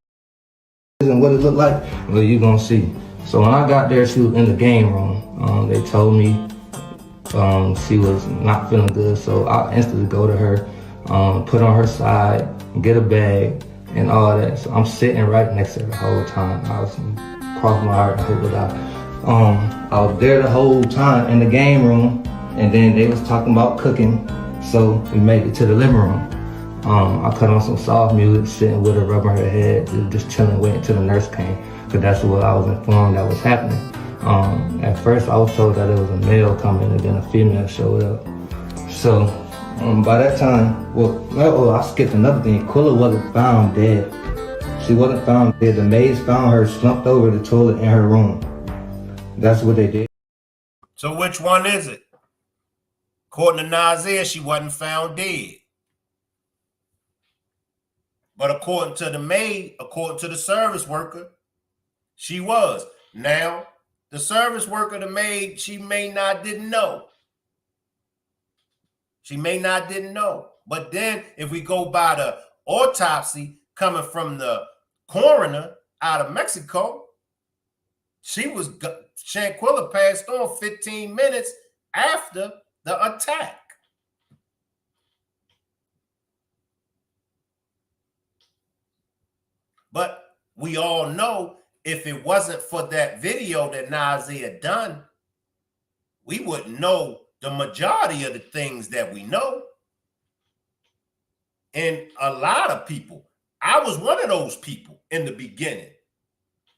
and what it looked like. Well, you're going to see. So when I got there, she was in the game room. They told me she was not feeling good. So I instantly go to her, put on her side, get a bag, and all that. So I'm sitting right next to her the whole time. I was crossing my heart and hope it out. I was there the whole time in the game room, and then they was talking about cooking. So we made it to the living room. I cut on some soft music, sitting with her, rubbing her head, just chilling, waiting till the nurse came, because that's what I was informed that was happening. At first, I was told that it was a male coming, and then a female showed up. So by that time, I skipped another thing. Quilla wasn't found dead. She wasn't found dead. The maids found her slumped over the toilet in her room. That's what they did. So which one is it? According to Isaiah, she wasn't found dead. But according to the maid, according to the service worker, she was. Now, the service worker, the maid, she may not didn't know. She may not didn't know. But then if we go by the autopsy coming from the coroner out of Mexico, Shanquella passed on 15 minutes after the attack. But we all know if it wasn't for that video that Nazia done, we wouldn't know the majority of the things that we know. And a lot of people, I was one of those people in the beginning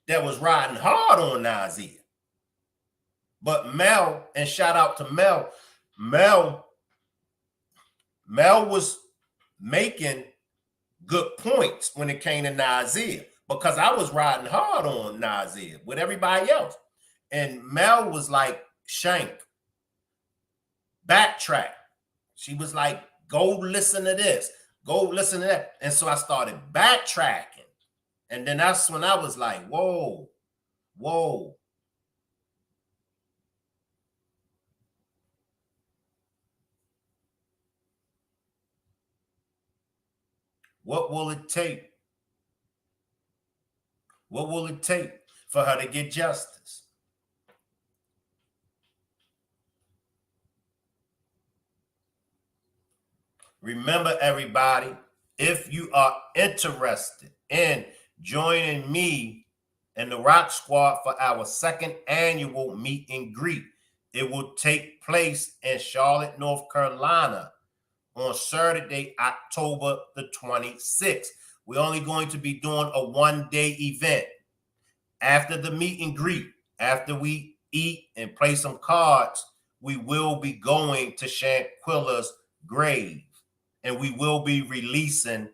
that was riding hard on Nazia. But Mel, and shout out to Mel, Mel was making good points when it came to Nazia, because I was riding hard on Nazia with everybody else. And Mel was like, Shank, backtrack. She was like, go listen to this, go listen to that. And so I started backtracking. And then that's when I was like, whoa. What will it take? What will it take for her to get justice? Remember, everybody, if you are interested in joining me and the Rock Squad for our second annual meet and greet, it will take place in Charlotte, North Carolina on Saturday, October the 26th. We're only going to be doing a one-day event. After the meet and greet, after we eat and play some cards, we will be going to Shanquella's grave, and we will be releasing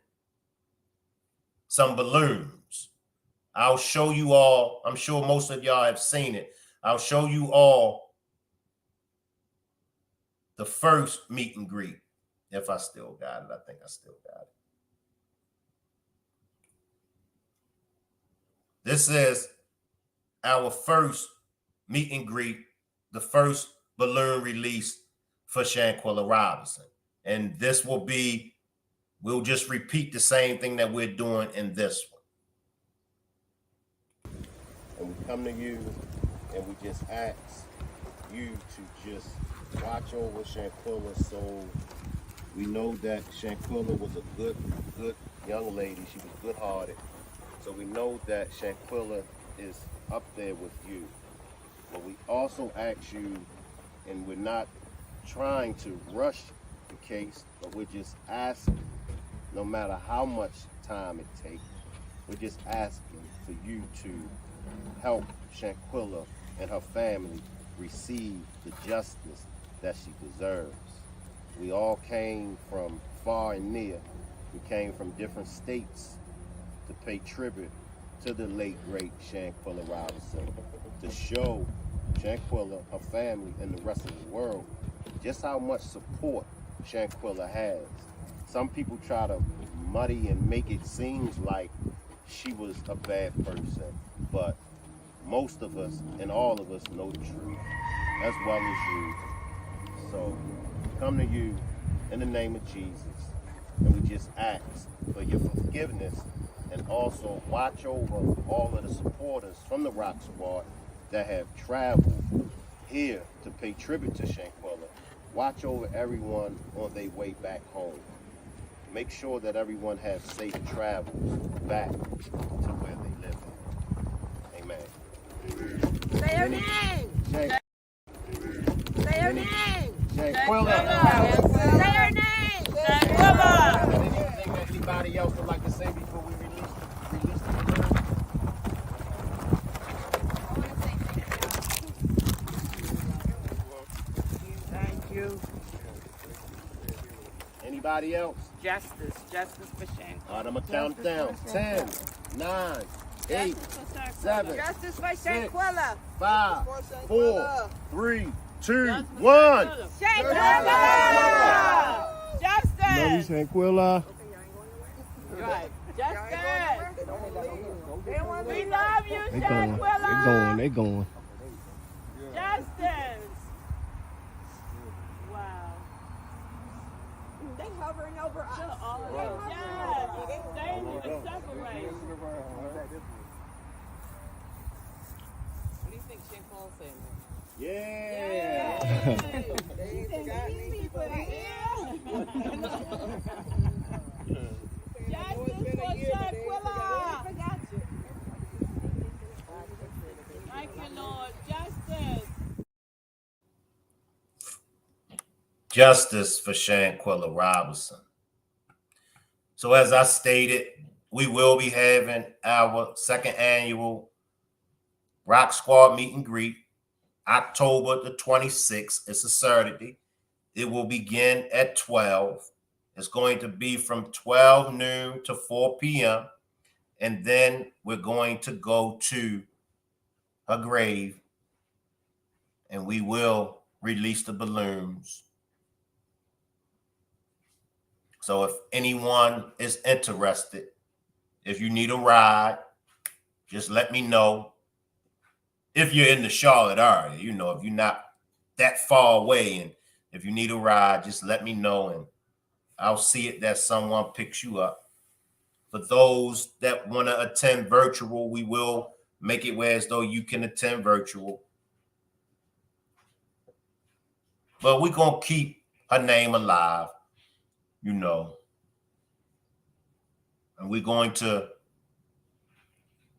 some balloons. I'll show you all. I'm sure most of y'all have seen it. I'll show you all the first meet and greet. If I still got it, I think I still got it. This is our first meet and greet, the first balloon release for Shanquella Robinson. And this will be, we'll just repeat the same thing that we're doing in this one. And we come to you and we just ask you to just watch over Shanquella, so we know that Shanquella was a good young lady. She was good-hearted. So we know that Shanquella is up there with you. But we also ask you, and we're not trying to rush the case, but we're just asking, no matter how much time it takes, we're just asking for you to help Shanquella and her family receive the justice that she deserves. We all came from far and near. We came from different states to pay tribute to the late, great Shanquella Robinson to show Shanquella, her family, and the rest of the world just how much support Shanquella has. Some people try to muddy and make it seem like she was a bad person, but most of us and all of us know the truth, as well as you. So, come to you in the name of Jesus, and we just ask for your forgiveness, and also watch over all of the supporters from the Rock Squad that have traveled here to pay tribute to Shanquella. Watch over everyone on their way back home. Make sure that everyone has safe travels back to where they live at. Amen. Say her name. Say her name. Shanquella. Say her name. Shanquella. Anything that anybody else would like to say before we release the balloon? Thank you. Anybody else? Justice for Shanquella. All right, I'm going to count down. 10, 9, 8, 7, Justice for 6, Shanquella. 5, 4, 3, 2, 1. Shanquella. Justice. Love you, Shanquella. Right. Justice. We love you, Shanquella. They going. Justice. Wow. They hovering over us. Yes. They ain't even separate. What do you think Shanquella said? Yeah. Justice for Shanquella. Thank you, Lord. Justice. Justice for Shanquella Robinson. So as I stated, we will be having our second annual Rock Squad meet and greet, October the 26th. It's a Saturday. It will begin at 12. It's going to be from 12 noon to 4 p.m. And then we're going to go to her grave and we will release the balloons. So if anyone is interested, if you need a ride, just let me know. If you're in the Charlotte area, if you're not that far away, and if you need a ride, just let me know and I'll see it that someone picks you up. For those that want to attend virtual, we will make it where as though you can attend virtual. But we're going to keep her name alive, and we're going to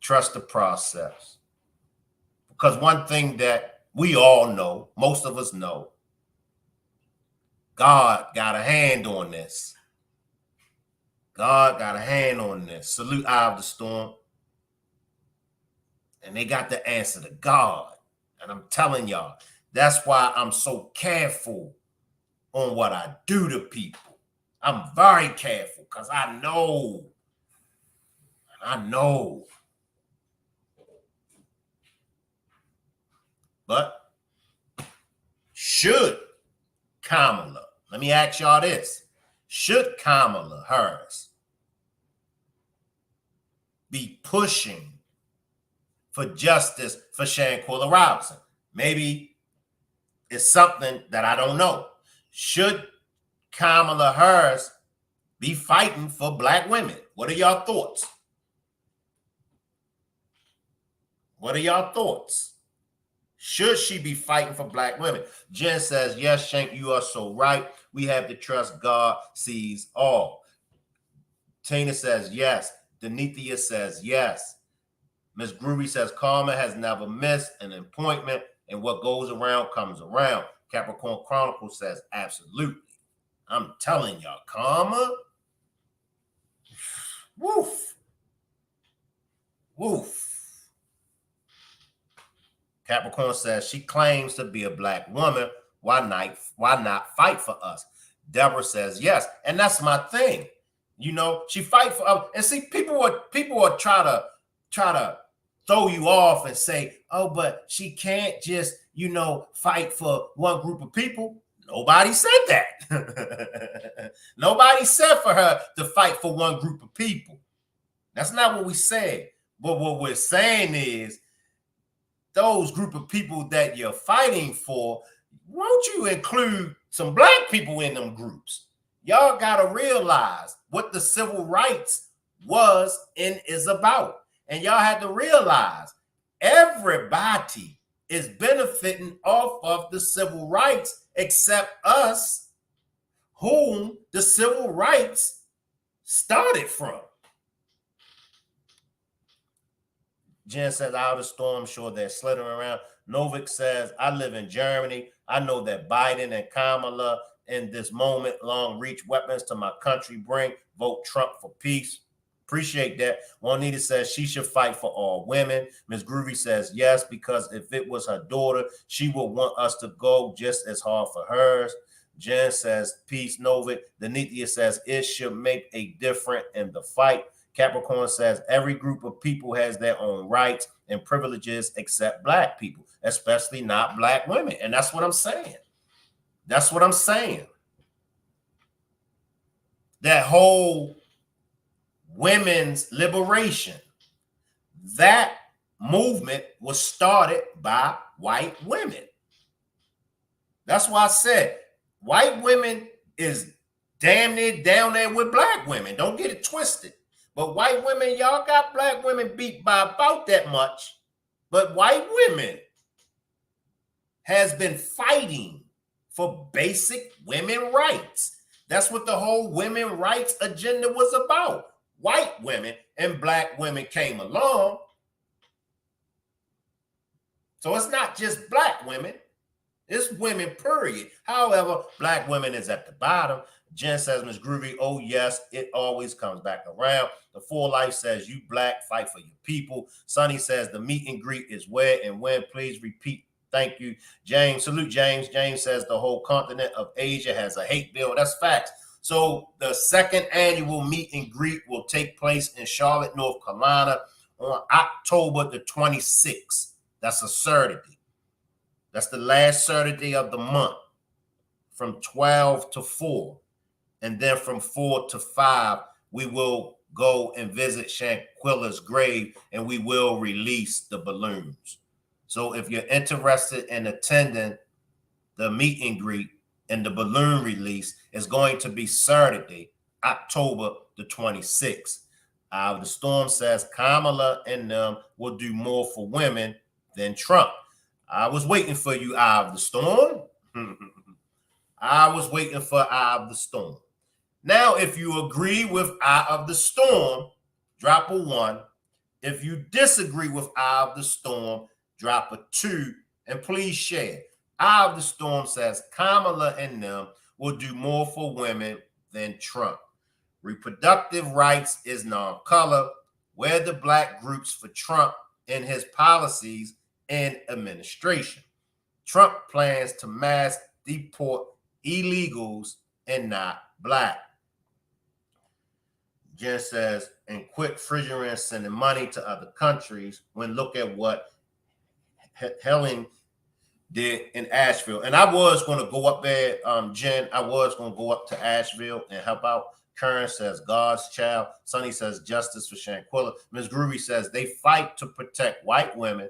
trust the process. Because one thing that we all know, most of us know, God got a hand on this. God got a hand on this. Salute Eye of the Storm. And they got the answer to God. And I'm telling y'all, that's why I'm so careful on what I do to people. I'm very careful because I know. But should Kamala, let me ask y'all this. Should Kamala Harris be pushing for justice for Shanquella Robinson? Maybe it's something that I don't know. Should Kamala Harris be fighting for Black women? What are y'all thoughts? What are y'all thoughts? Should she be fighting for Black women? Jen says, yes, Shank, you are so right. We have to trust God sees all. Tina says, yes. Denithia says, yes. Miss Groovy says, Karma has never missed an appointment, and what goes around comes around. Capricorn Chronicle says, absolutely. I'm telling y'all, Karma. Woof. Woof. Capricorn says she claims to be a Black woman. Why not fight for us? Deborah says yes, and that's my thing. She fight for us. And see, people are trying to try to throw you off and say, oh, but she can't just, fight for one group of people. Nobody said that. Nobody said for her to fight for one group of people. That's not what we said. But what we're saying is those group of people that you're fighting for, won't you include some black people in them groups? Y'all got to realize what the civil rights was and is about. And y'all had to realize everybody is benefiting off of the civil rights except us, whom the civil rights started from. Jen says, out of the storm, sure they're slithering around. Novik says, I live in Germany. I know that Biden and Kamala in this moment long reach weapons to my country bring. Vote Trump for peace. Appreciate that. Juanita says she should fight for all women. Ms. Groovy says yes, because if it was her daughter, she would want us to go just as hard for hers. Jen says peace. Novik. Danithia says it should make a difference in the fight. Capricorn says every group of people has their own rights and privileges except black people, especially not black women. And that's what I'm saying. That's what I'm saying. That whole women's liberation, that movement was started by white women. That's why I said white women is damn near down there with black women. Don't get it twisted. But white women, y'all got black women beat by about that much. But white women has been fighting for basic women rights. That's what the whole women rights agenda was about. White women and black women came along. So it's not just black women. It's women, period. However, black women is at the bottom. Jen says, Ms. Groovy, oh yes, it always comes back around. The Full Life says, you black, fight for your people. Sonny says, the meet and greet is where and when. Please repeat. Thank you. James, salute James. James says the whole continent of Asia has a hate bill. That's facts. So the second annual meet and greet will take place in Charlotte, North Carolina on October the 26th. That's a Saturday. That's the last Saturday of the month from 12 to 4. And then from 4 to 5, we will go and visit Shanquella's grave and we will release the balloons. So if you're interested in attending the meet and greet and the balloon release, is going to be Saturday, October the 26th. The Storm says Kamala and them will do more for women than Trump. I was waiting for you, Eye of the Storm. I was waiting for Eye of the Storm. Now, if you agree with Eye of the Storm, drop a 1. If you disagree with Eye of the Storm, drop a 2. And please share. Eye of the Storm says Kamala and them will do more for women than Trump. Reproductive rights is non-color. Where the black groups for Trump in his policies and administration. Trump plans to mass deport illegals and not black. Jen says, and quit frigging sending money to other countries when look at what Helen did in Asheville. And I was going to go up there, Jen. I was going to go up to Asheville and help out. Karen says, God's child. Sonny says, justice for Shanquella. Ms. Groovy says, they fight to protect white women.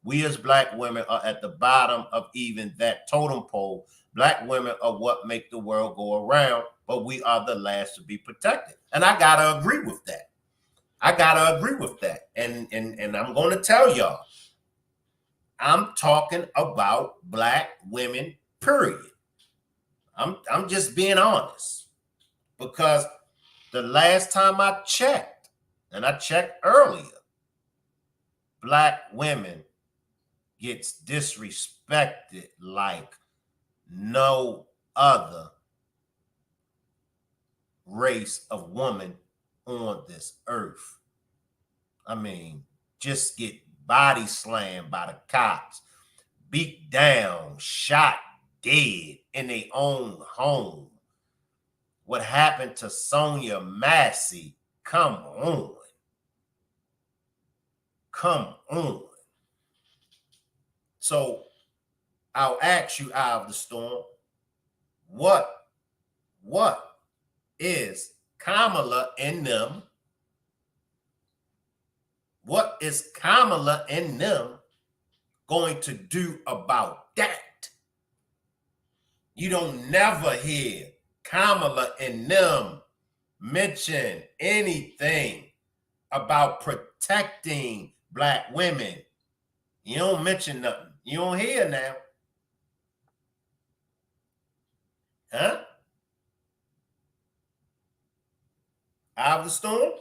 We as black women are at the bottom of even that totem pole. Black women are what make the world go around, but we are the last to be protected. And I got to agree with that. I got to agree with that. And I'm going to tell y'all, I'm talking about black women, period. I'm just being honest, because the last time I checked, and I checked earlier, black women gets disrespected like no other race of woman on this earth. I mean, just get body slammed by the cops, beat down, shot dead in their own home. What happened to Sonia Massey? Come on. Come on. So I'll ask you, Eye of the Storm, what is Kamala and them? What is Kamala and them going to do about that? You don't never hear Kamala and them mention anything about protecting Black women. You don't mention nothing. You don't hear now. Huh? Eye of the Storm?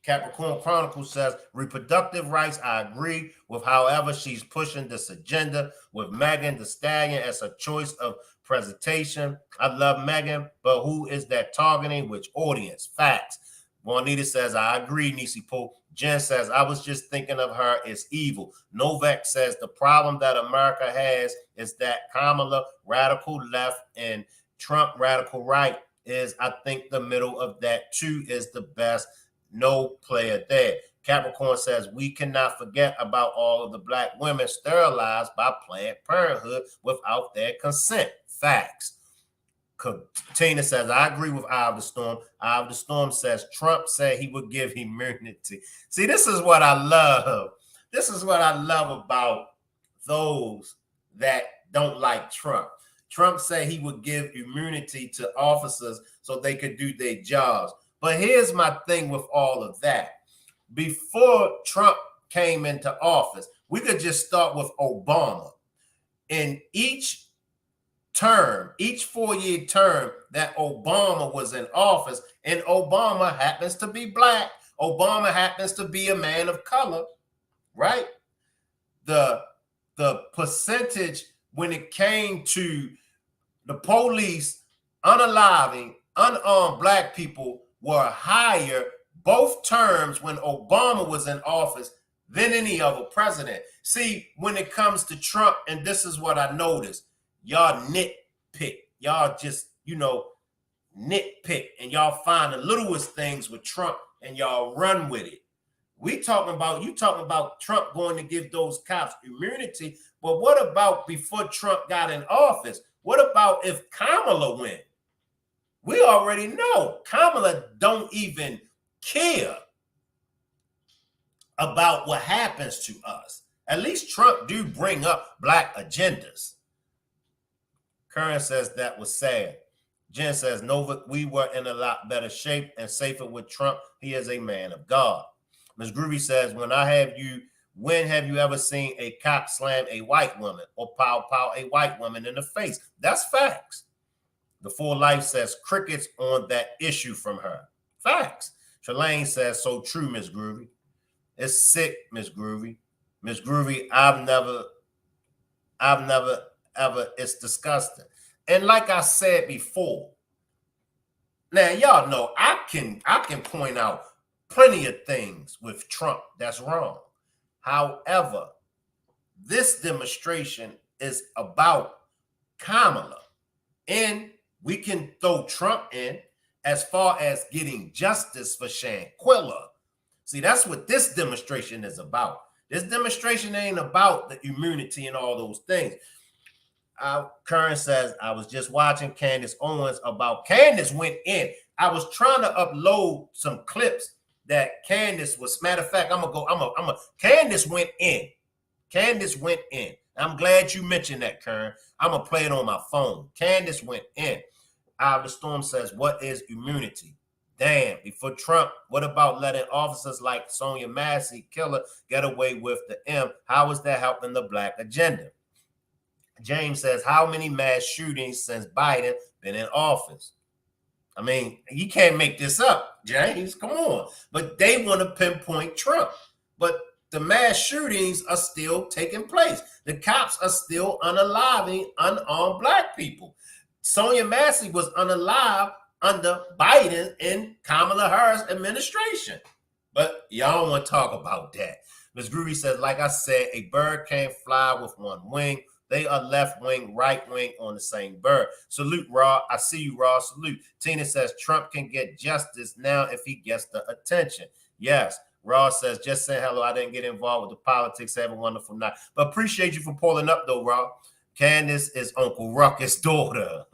Capricorn Chronicle says, reproductive rights, I agree with. However, she's pushing this agenda with Megan Thee Stallion as a choice of presentation. I love Megan, but who is that targeting? Which audience? Facts. Juanita says, I agree, Nisi Poe. Jen says, I was just thinking of her as evil. Novak says, the problem that America has is that Kamala, radical left, and Trump, radical right, is, I think, the middle of that too is the best. No player there. Capricorn says, we cannot forget about all of the Black women sterilized by Planned Parenthood without their consent. Facts. Tina says, I agree with Eye of the Storm. Eye of the Storm says, Trump said he would give immunity. See, this is what I love. This is what I love about those that don't like Trump. Trump said he would give immunity to officers so they could do their jobs. But here's my thing with all of that. Before Trump came into office, we could just start with Obama. In each term, each 4-year term that Obama was in office, and Obama happens to be Black, Obama happens to be a man of color, right? The percentage when it came to the police unaliving unarmed Black people were higher both terms when Obama was in office than any other president. See, when it comes to Trump, and this is what I noticed, y'all nitpick. Y'all just, nitpick, and y'all find the littlest things with Trump and y'all run with it. You talking about Trump going to give those cops immunity, but what about before Trump got in office? What about if Kamala went? We already know Kamala don't even care about what happens to us. At least Trump do bring up Black agendas. Curran says that was sad. Jen says, Nova, we were in a lot better shape and safer with Trump. He is a man of God. Ms. Groovy says, when have you ever seen a cop slam a white woman or pow a white woman in the face? That's facts. The Full Life says, crickets on that issue from her. Facts. Trelane says, so true, Ms. Groovy. It's sick, Ms. Groovy. Ms. Groovy, I've never, ever, it's disgusting. And like I said before, now y'all know I can point out plenty of things with Trump that's wrong. However, this demonstration is about Kamala, and we can throw Trump in as far as getting justice for Shanquella. See, that's what this demonstration is about. This demonstration ain't about the immunity and all those things. Curran says, I was just watching Candace Owens about Candace went in. I was trying to upload some clips that Candace was. Matter of fact, Candace went in. Candace went in. I'm glad you mentioned that, Curran. I'm going to play it on my phone. Candace went in. Eye of the Storm says, what is immunity? Damn, before Trump, what about letting officers like Sonia Massey, killer, get away with the M? How is that helping the Black agenda? James says, how many mass shootings since Biden been in office? I mean, you can't make this up, James. Come on. But they want to pinpoint Trump. But the mass shootings are still taking place. The cops are still unaliving unarmed Black people. Sonia Massey was unalived under Biden and Kamala Harris administration. But y'all don't want to talk about that. Ms. Groovy says, like I said, a bird can't fly with one wing. They are left wing, right wing on the same bird. Salute, Raw. I see you, Raw. Salute. Tina says Trump can get justice now if he gets the attention. Yes, Ross says, just saying hello. I didn't get involved with the politics. Have a wonderful night. But appreciate you for pulling up, though, Ross. Candace is Uncle Ruckus' daughter.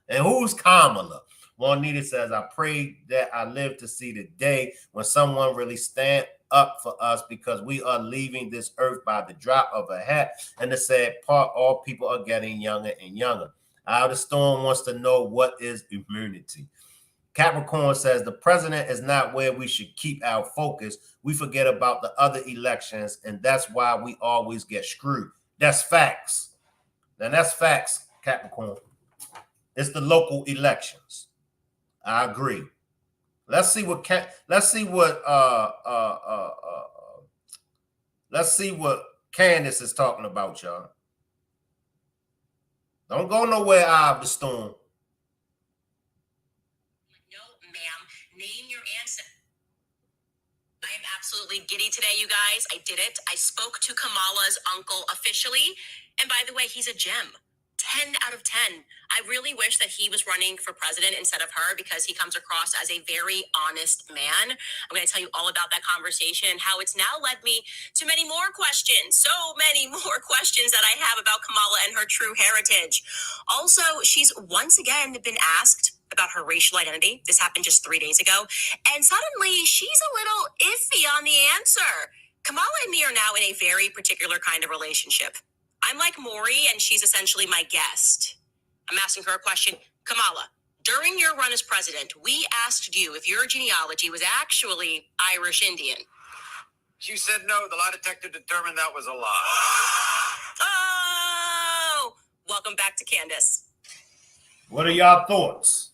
And who's Kamala? Juanita says, I pray that I live to see the day when someone really stand up for us, because we are leaving this earth by the drop of a hat. And the sad part, all people are getting younger and younger. Out of the Storm wants to know, what is immunity? Capricorn says, the president is not where we should keep our focus. We forget about the other elections, and that's why we always get screwed. That's facts. And that's facts, Capricorn. It's the local elections. I agree. Let's see what Candace is talking about, y'all. Don't go nowhere, Eye of the Storm. No, ma'am. Name your answer. I am absolutely giddy today, you guys. I did it. I spoke to Kamala's uncle officially. And by the way, he's a gem. 10 out of 10. I really wish that he was running for president instead of her, because he comes across as a very honest man. I'm going to tell you all about that conversation, how it's now led me to many more questions, so many more questions that I have about Kamala and her true heritage. Also, she's once again been asked about her racial identity. This happened just 3 days ago. And suddenly she's a little iffy on the answer. Kamala and me are now in a very particular kind of relationship. I'm like Maury, and she's essentially my guest. I'm asking her a question. Kamala, during your run as president, we asked you if your genealogy was actually Irish Indian. You said no. The lie detector determined that was a lie. Oh! Welcome back to Candace. What are y'all thoughts?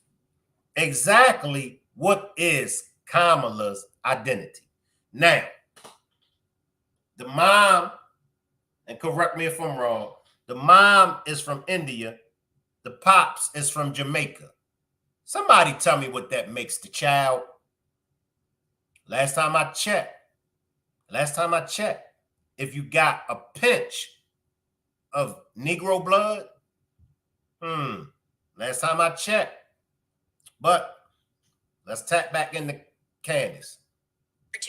Exactly what is Kamala's identity? Now, the mom, and correct me if I'm wrong, the mom is from India, the pops is from Jamaica. Somebody tell me what that makes the child. Last time I checked, if you got a pinch of Negro blood, last time I checked. But let's tap back into Candace. Where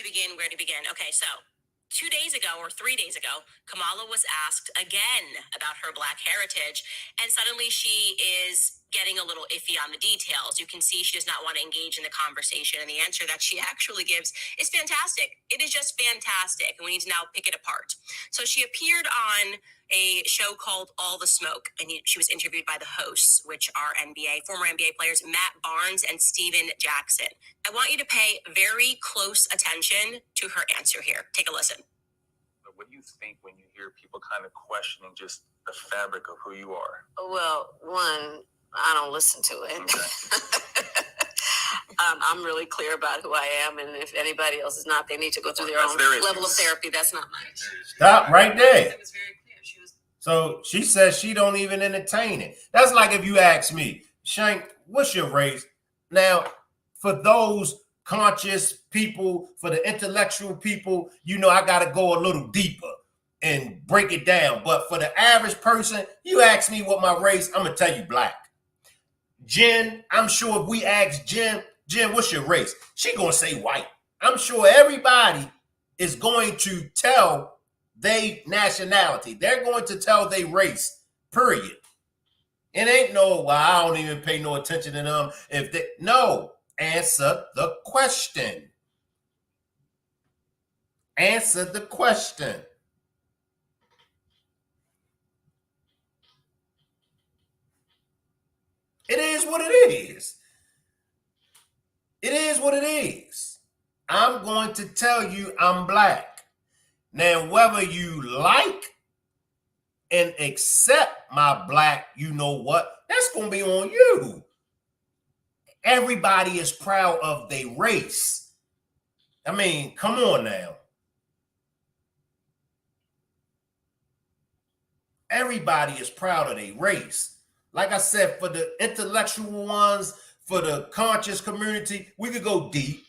to begin? Okay, so 2 days ago or 3 days ago, Kamala was asked again about her Black heritage, and suddenly she is getting a little iffy on the details. You can see she does not want to engage in the conversation, and the answer that she actually gives is fantastic. It is just fantastic, and we need to now pick it apart. So she appeared on a show called All the Smoke, and she was interviewed by the hosts, which are former NBA players Matt Barnes and Steven Jackson. I want you to pay very close attention to her answer here. Take a listen. What do you think when you hear people kind of questioning just the fabric of who you are? Well, one, I don't listen to it. Okay. I'm really clear about who I am, and if anybody else is not, they need to go through their own level of therapy. That's not mine. Stop right there. It was very clear. So she says she don't even entertain it. That's like if you ask me, Shank, what's your race? Now, for those conscious people, for the intellectual people, I got to go a little deeper and break it down. But for the average person, you ask me what my race, I'm going to tell you Black. Jen, I'm sure if we ask Jen, what's your race? She going to say white. I'm sure everybody is going to tell they nationality. They're going to tell they race, period. It ain't I don't even pay no attention to them. No, answer the question. Answer the question. It is what it is. It is what it is. I'm going to tell you I'm Black. Now, whether you like and accept my Black, that's going to be on you. Everybody is proud of their race. I mean, come on now. Everybody is proud of their race. Like I said, for the intellectual ones, for the conscious community, we could go deep.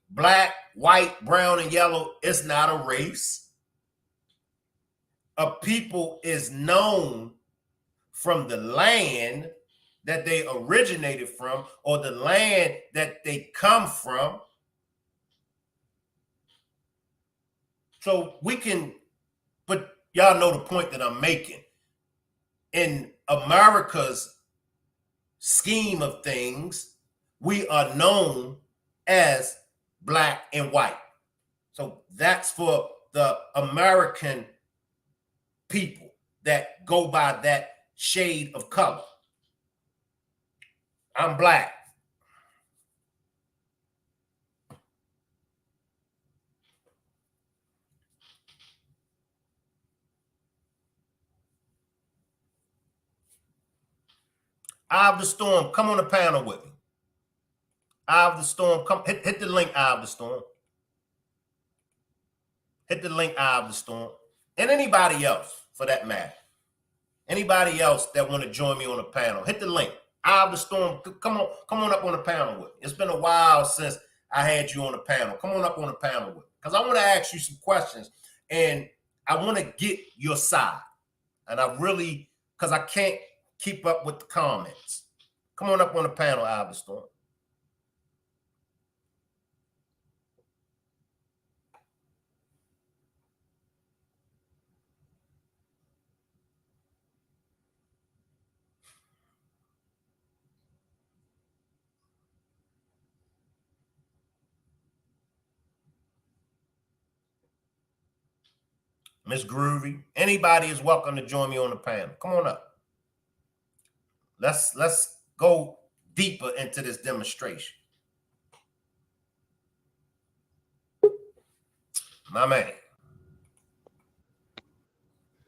Black, white, brown, and yellow, it's not a race. A people is known from the land that they originated from or the land that they come from. So we can, but y'all know the point that I'm making. In America's scheme of things, we are known as black and white. So that's for the American people that go by that shade of color. I'm black. Eye of the Storm, come on the panel with me. Eye of the Storm, come hit the link, Eye of the Storm. Hit the link, Eye of the Storm. And anybody else, for that matter. Anybody else that want to join me on the panel, hit the link. Eye of the Storm, come on up on the panel with me. It's been a while since I had you on the panel. Come on up on the panel with me. Because I want to ask you some questions. And I want to get your side. And I really, because I can't keep up with the comments. Come on up on the panel, Eye of the Storm. Miss Groovy, anybody is welcome to join me on the panel. Come on up. Let's go deeper into this demonstration. My man.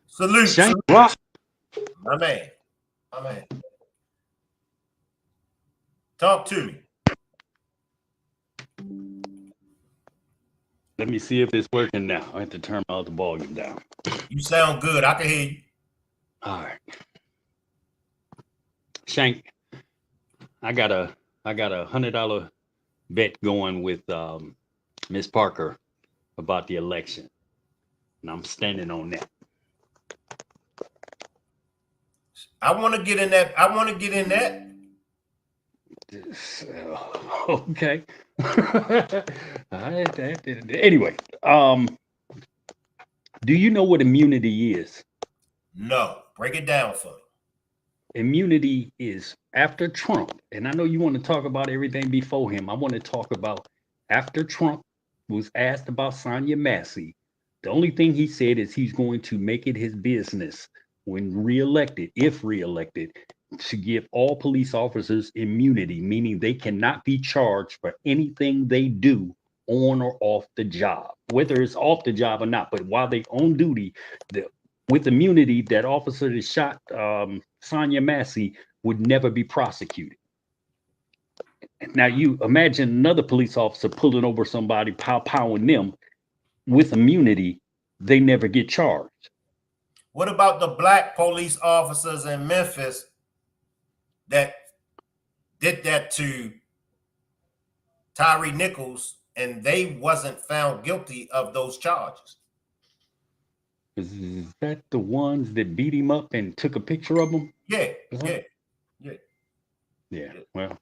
Salute. Salute. My man. My man. Talk to me. Let me see if it's working now. I have to turn all the volume down. You sound good. I can hear you. All right. Shank, I got a $100 bet going with Miss Parker about the election. And I'm standing on that. I want to get in that. I want to get in that. Okay. Anyway, do you know what immunity is? No. Break it down for me. Immunity is after Trump, and I know you want to talk about everything before him. I want to talk about after Trump was asked about Sonia Massey. The only thing he said is he's going to make it his business when reelected, if reelected, to give all police officers immunity, meaning they cannot be charged for anything they do on or off the job, whether it's off the job or not. But while they on duty, with immunity, that officer that shot Sonia Massey would never be prosecuted. Now you imagine another police officer pulling over somebody, powing them with immunity, they never get charged. What about the black police officers in Memphis that did that to Tyree Nichols and they wasn't found guilty of those charges? Is that the ones that beat him up and took a picture of him? Yeah. Well,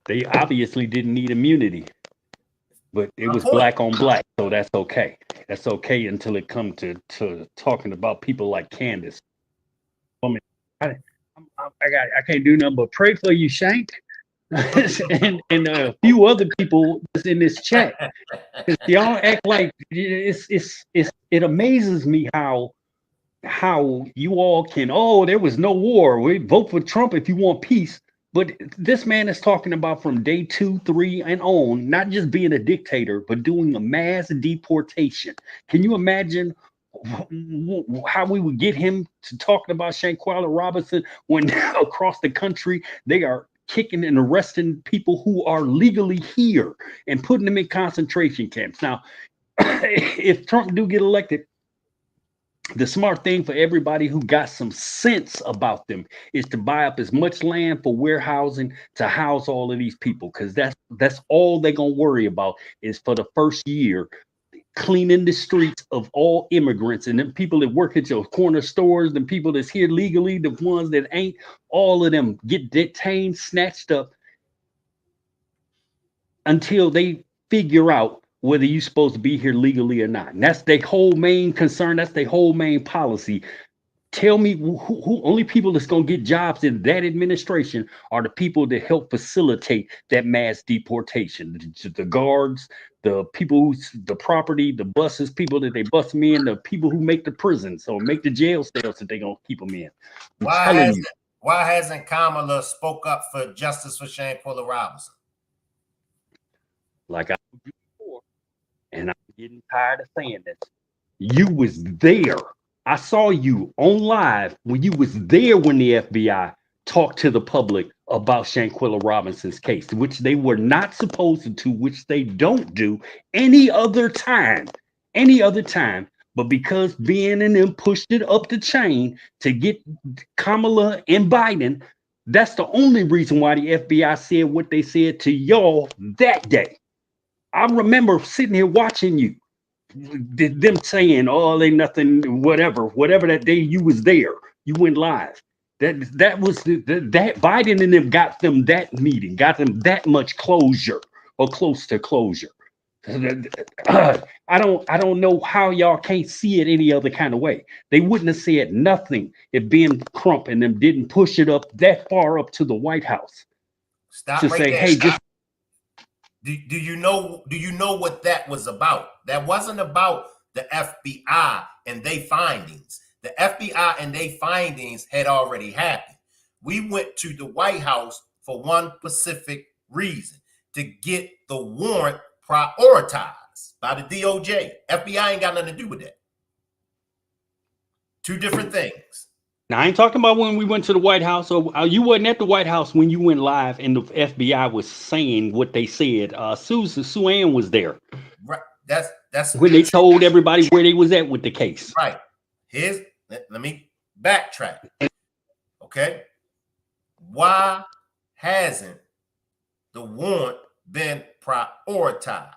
they obviously didn't need immunity, but it was black on black, so that's okay. That's okay until it comes to talking about people like Candace. I mean, I can't do nothing but pray for you, Shank, and a few other people that's in this chat. Y'all act like it amazes me how you all can, there was no war. We vote for Trump if you want peace. But this man is talking about from day 2, 3, and on, not just being a dictator, but doing a mass deportation. Can you imagine how we would get him to talking about Shanquella Robinson when across the country they are kicking and arresting people who are legally here and putting them in concentration camps? Now, if Trump do get elected, the smart thing for everybody who got some sense about them is to buy up as much land for warehousing to house all of these people, because that's all they're gonna worry about is for the first year cleaning the streets of all immigrants and them people that work at your corner stores, the people that's here legally, the ones that ain't, all of them get detained, snatched up until they figure out whether you supposed to be here legally or not. And that's their whole main concern. That's their whole main policy. Tell me who only people that's going to get jobs in that administration are the people that help facilitate that mass deportation. The guards, the people the property, the buses, people that they bust them in, the people who make the prisons or make the jail cells that they going to keep them in. I'm telling you. Why hasn't Kamala spoke up for justice for Shanquella Robinson? Like I told you before, and I'm getting tired of saying this. You was there. I saw you on live when you was there when the FBI talked to the public about Shanquella Robinson's case, which they were not supposed to, which they don't do any other time. But because Ben and them pushed it up the chain to get Kamala and Biden, that's the only reason why the FBI said what they said to y'all that day. I remember sitting here watching you. Them saying, "Oh, they nothing," whatever that day you was there, you went live. That was that Biden and them got them that meeting, got them that much closure or close to closure. I don't know how y'all can't see it any other kind of way. They wouldn't have said nothing if Ben Crump and them didn't push it up that far up to the White House. Stop to right say, there. hey, just. Do you know what that was about? That wasn't about the FBI and their findings. The FBI and their findings had already happened. We went to the White House for one specific reason, to get the warrant prioritized by the DOJ. FBI ain't got nothing to do with that. Two different things. Now, I ain't talking about when we went to the White House, or you wasn't at the White House when you went live and the FBI was saying what they said. Sue Ann was there. Right. That's when they told everybody where they was at with the case. Right. Let me backtrack. Okay. Why hasn't the warrant been prioritized?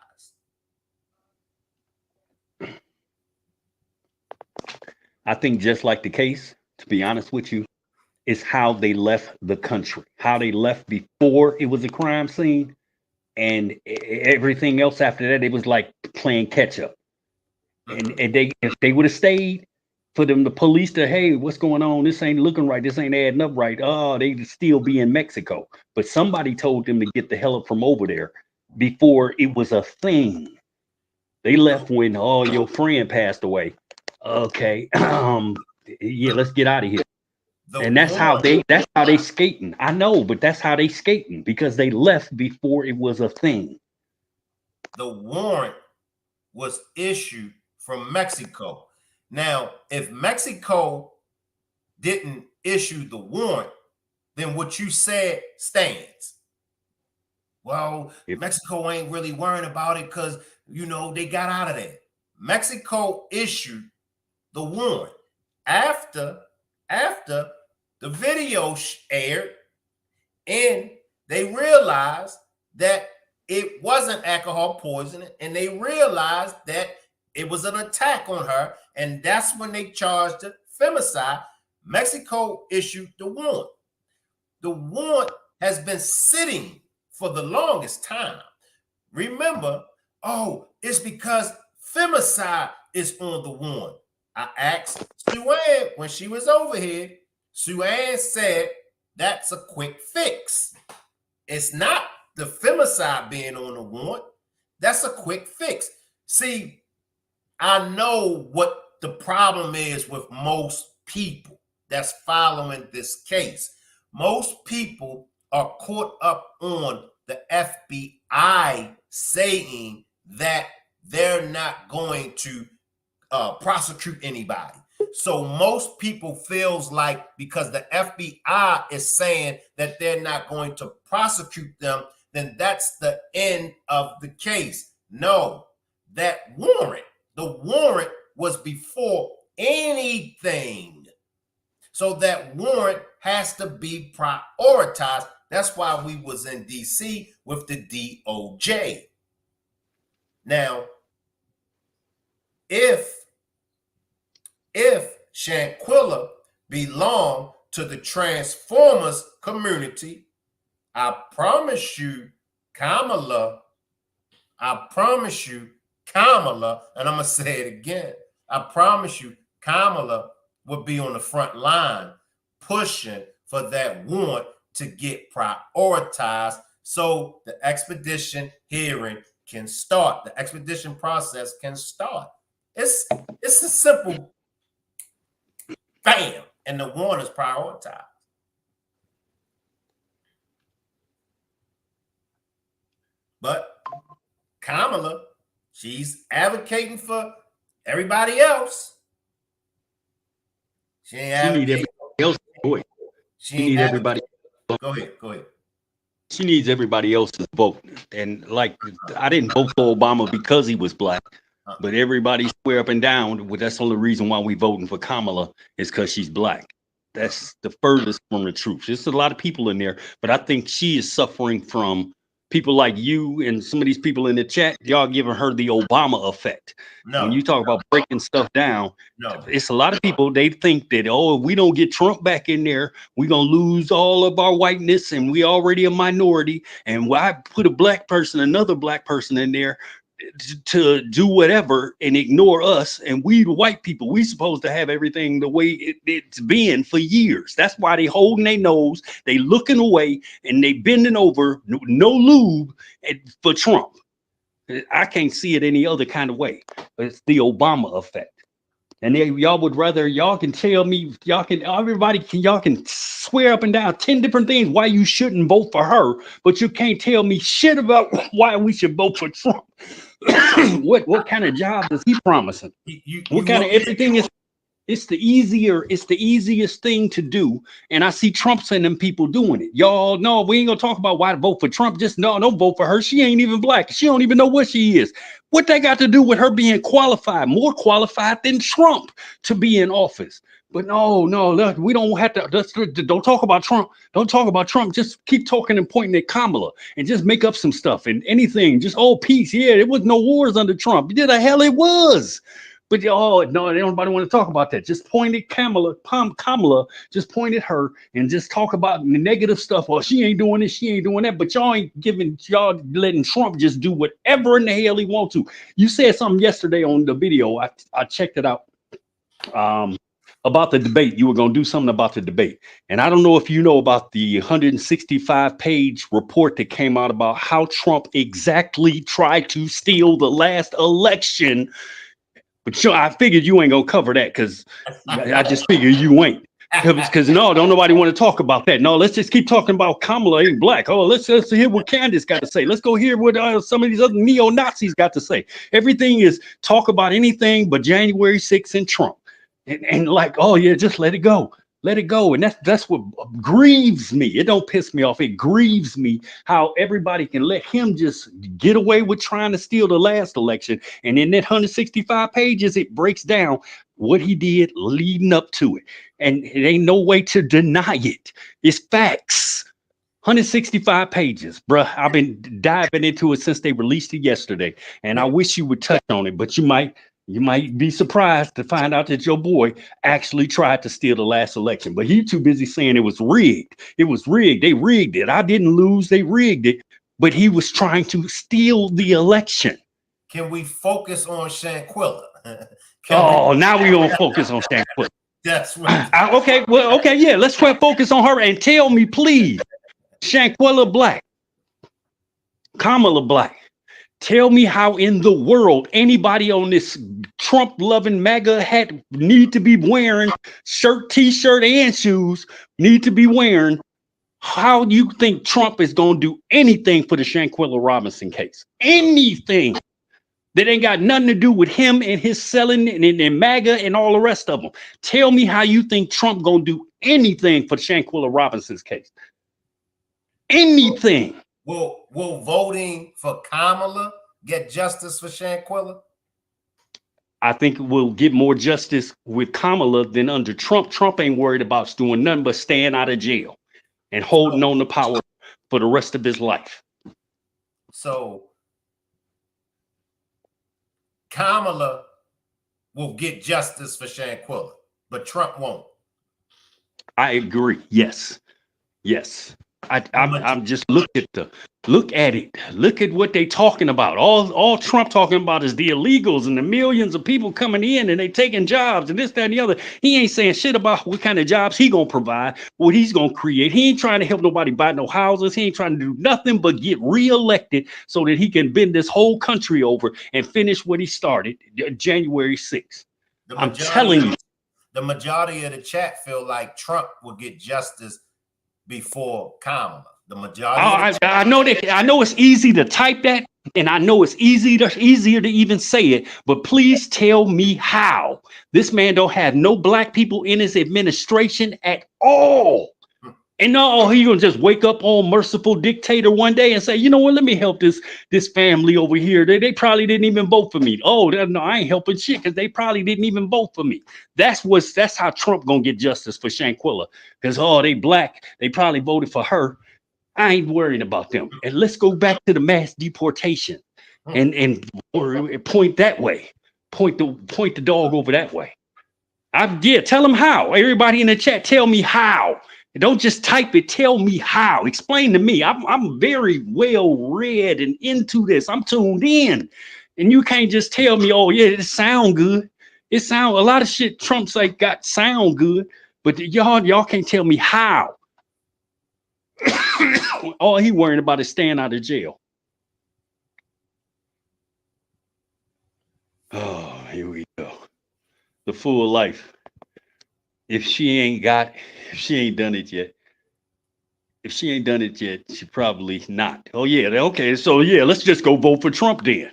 I think just like the case, to be honest with you, is how they left the country, how they left before it was a crime scene, and everything else after that, it was like playing catch up. And if they would have stayed, for them, the police to, hey, what's going on? This ain't looking right. This ain't adding up right. Oh, they'd still be in Mexico. But somebody told them to get the hell up from over there before it was a thing. They left when, oh, your friend passed away. Okay, yeah, let's get out of here. And that's how they skating. I know, but that's how they skating, because they left before it was a thing. The warrant was issued from Mexico. Now, if Mexico didn't issue the warrant, then what you said stands. Well, Mexico ain't really worrying about it because, they got out of there. Mexico issued the warrant after the video aired, and they realized that it wasn't alcohol poisoning, and they realized that it was an attack on her, and that's when they charged it femicide. Mexico issued the warrant. The warrant has been sitting for the longest time. Remember, it's because femicide is on the warrant. I asked Sue Ann when she was over here. Sue Ann said that's a quick fix. It's not the femicide being on the warrant. That's a quick fix. See, I know what the problem is with most people that's following this case. Most people are caught up on the FBI saying that they're not going to prosecute anybody. So most people feels like because the FBI is saying that they're not going to prosecute them, then that's the end of the case. No, the warrant was before anything. So that warrant has to be prioritized. That's why we was in DC with the DOJ. Now, if Shanquella belonged to the Transformers community, I promise you, Kamala, I promise you, Kamala, and I'm going to say it again, I promise you, Kamala would be on the front line pushing for that warrant to get prioritized so the expedition hearing can start. The expedition process can start. It's a simple bam, and the warrant is prioritized. But Kamala, she's advocating for everybody else. She ain't advocating. Else vote. She need everybody. Go ahead. She needs everybody else's vote. And like, I didn't vote for Obama because he was black, but everybody swear up and down. Well, that's the only reason why we voting for Kamala is because she's black. That's the furthest from the truth. There's a lot of people in there, but I think she is suffering from people like you and some of these people in the chat. Y'all giving her the Obama effect. No. When you talk about breaking stuff down, no. It's a lot of people, they think that, oh, if we don't get Trump back in there, we're going to lose all of our whiteness and we already a minority. And why put a black person, another black person in there to do whatever and ignore us? And we, the white people, we supposed to have everything the way it's been for years. That's why they holding their nose, they looking away, and they bending over, no lube for Trump. I can't see it any other kind of way. It's the Obama effect. And y'all would rather, y'all can tell me, y'all can swear up and down 10 different things why you shouldn't vote for her, but you can't tell me shit about why we should vote for Trump. What kind of job is he promising? What kind of everything is? It's the easiest thing to do. And I see Trump and them people doing it. Y'all, no, we ain't gonna talk about why to vote for Trump. Just no, don't vote for her. She ain't even black. She don't even know what she is. What they got to do with her being qualified, more qualified than Trump to be in office? But no, look, we don't have to. Don't talk about Trump. Don't talk about Trump. Just keep talking and pointing at Kamala and just make up some stuff and anything. Just peace. Yeah, there was no wars under Trump. Yeah, the hell it was. But no, nobody want to talk about that. Just point at Kamala, just point at her and just talk about the negative stuff. Well, she ain't doing this, she ain't doing that. But y'all letting Trump just do whatever in the hell he wants to. You said something yesterday on the video. I checked it out. About the debate. You were going to do something about the debate. And I don't know if you know about the 165-page report that came out about how Trump exactly tried to steal the last election. But sure, I figured you ain't gonna cover that because I just figured you ain't. Because no, don't nobody want to talk about that. No, let's just keep talking about Kamala ain't black. Oh, let's hear what Candace got to say. Let's go hear what some of these other neo-Nazis got to say. Everything is talk about anything but January 6th and Trump. And like, oh yeah, just let it go. Let it go. And that's what grieves me. It don't piss me off. It grieves me how everybody can let him just get away with trying to steal the last election. And in that 165 pages, it breaks down what he did leading up to it. And it ain't no way to deny it. It's facts. 165 pages, bruh. I've been diving into it since they released it yesterday. And I wish you would touch on it, but you might be surprised to find out that your boy actually tried to steal the last election, but he's too busy saying it was rigged. It was rigged. They rigged it. I didn't lose. They rigged it. But he was trying to steal the election. Can we focus on Shanquella? Now we're going to focus on Shanquella. That's right. Okay, yeah. Let's focus on her and tell me, please, Shanquella black, Kamala black. Tell me how in the world anybody on this Trump-loving MAGA hat need to be wearing shirt, t-shirt, and shoes need to be wearing. How do you think Trump is going to do anything for the Shanquella Robinson case? Anything that ain't got nothing to do with him and his selling and MAGA and all the rest of them. Tell me how you think Trump going to do anything for Shanquella Robinson's case. Anything. Will voting for Kamala get justice for Shanquella? I think we'll get more justice with Kamala than under Trump. Trump ain't worried about doing nothing but staying out of jail and holding on to power for the rest of his life. So Kamala will get justice for Shanquella, but Trump won't. I agree. Yes. I'm just look at it. Look at what they talking about. All Trump talking about is the illegals and the millions of people coming in and they taking jobs and this, that, and the other. He ain't saying shit about what kind of jobs he gonna provide, what he's gonna create. He ain't trying to help nobody buy no houses. He ain't trying to do nothing but get reelected so that he can bend this whole country over and finish what he started January 6th. I'm telling you. The majority of the chat feel like Trump will get justice before Kamala. The majority. I know that. I know it's easy to type that, and I know it's easier to even say it. But please tell me how. This man don't have no black people in his administration at all. And no, he gonna just wake up all merciful dictator one day and say, you know what? Let me help this family over here. They probably didn't even vote for me. Oh no, I ain't helping shit because they probably didn't even vote for me. That's how Trump gonna get justice for Shanquella. Because they black, they probably voted for her. I ain't worrying about them. And let's go back to the mass deportation and point that way. Point the dog over that way. Tell them how. Everybody in the chat, tell me how. Don't just type it. Tell me how. Explain to me. I'm very well read and into this. I'm tuned in. And you can't just tell me, oh yeah, it sound good. A lot of shit Trump say got sound good, but y'all can't tell me how. All he worrying about is staying out of jail. Oh, here we go. The full life. If she ain't done it yet. If she ain't done it yet, she probably not. Oh yeah, okay. So yeah, let's just go vote for Trump then.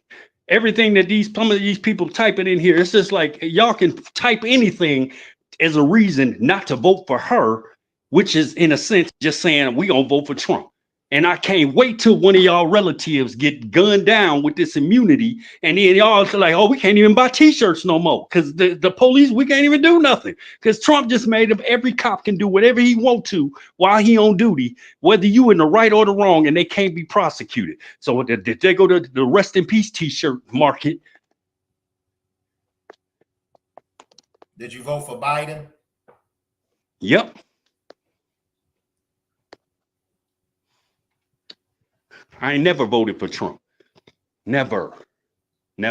Everything that some of these people typing in here, it's just like y'all can type anything as a reason not to vote for her, which is in a sense just saying we gonna vote for Trump. And I can't wait till one of y'all relatives get gunned down with this immunity. And then y'all like, oh, we can't even buy t-shirts no more. Because the police, we can't even do nothing. Because Trump just made up every cop can do whatever he want to while he on duty, whether you in the right or the wrong, and they can't be prosecuted. So did they go to the rest in peace t-shirt market? Did you vote for Biden? Yep. I ain't never voted for Trump. Never. He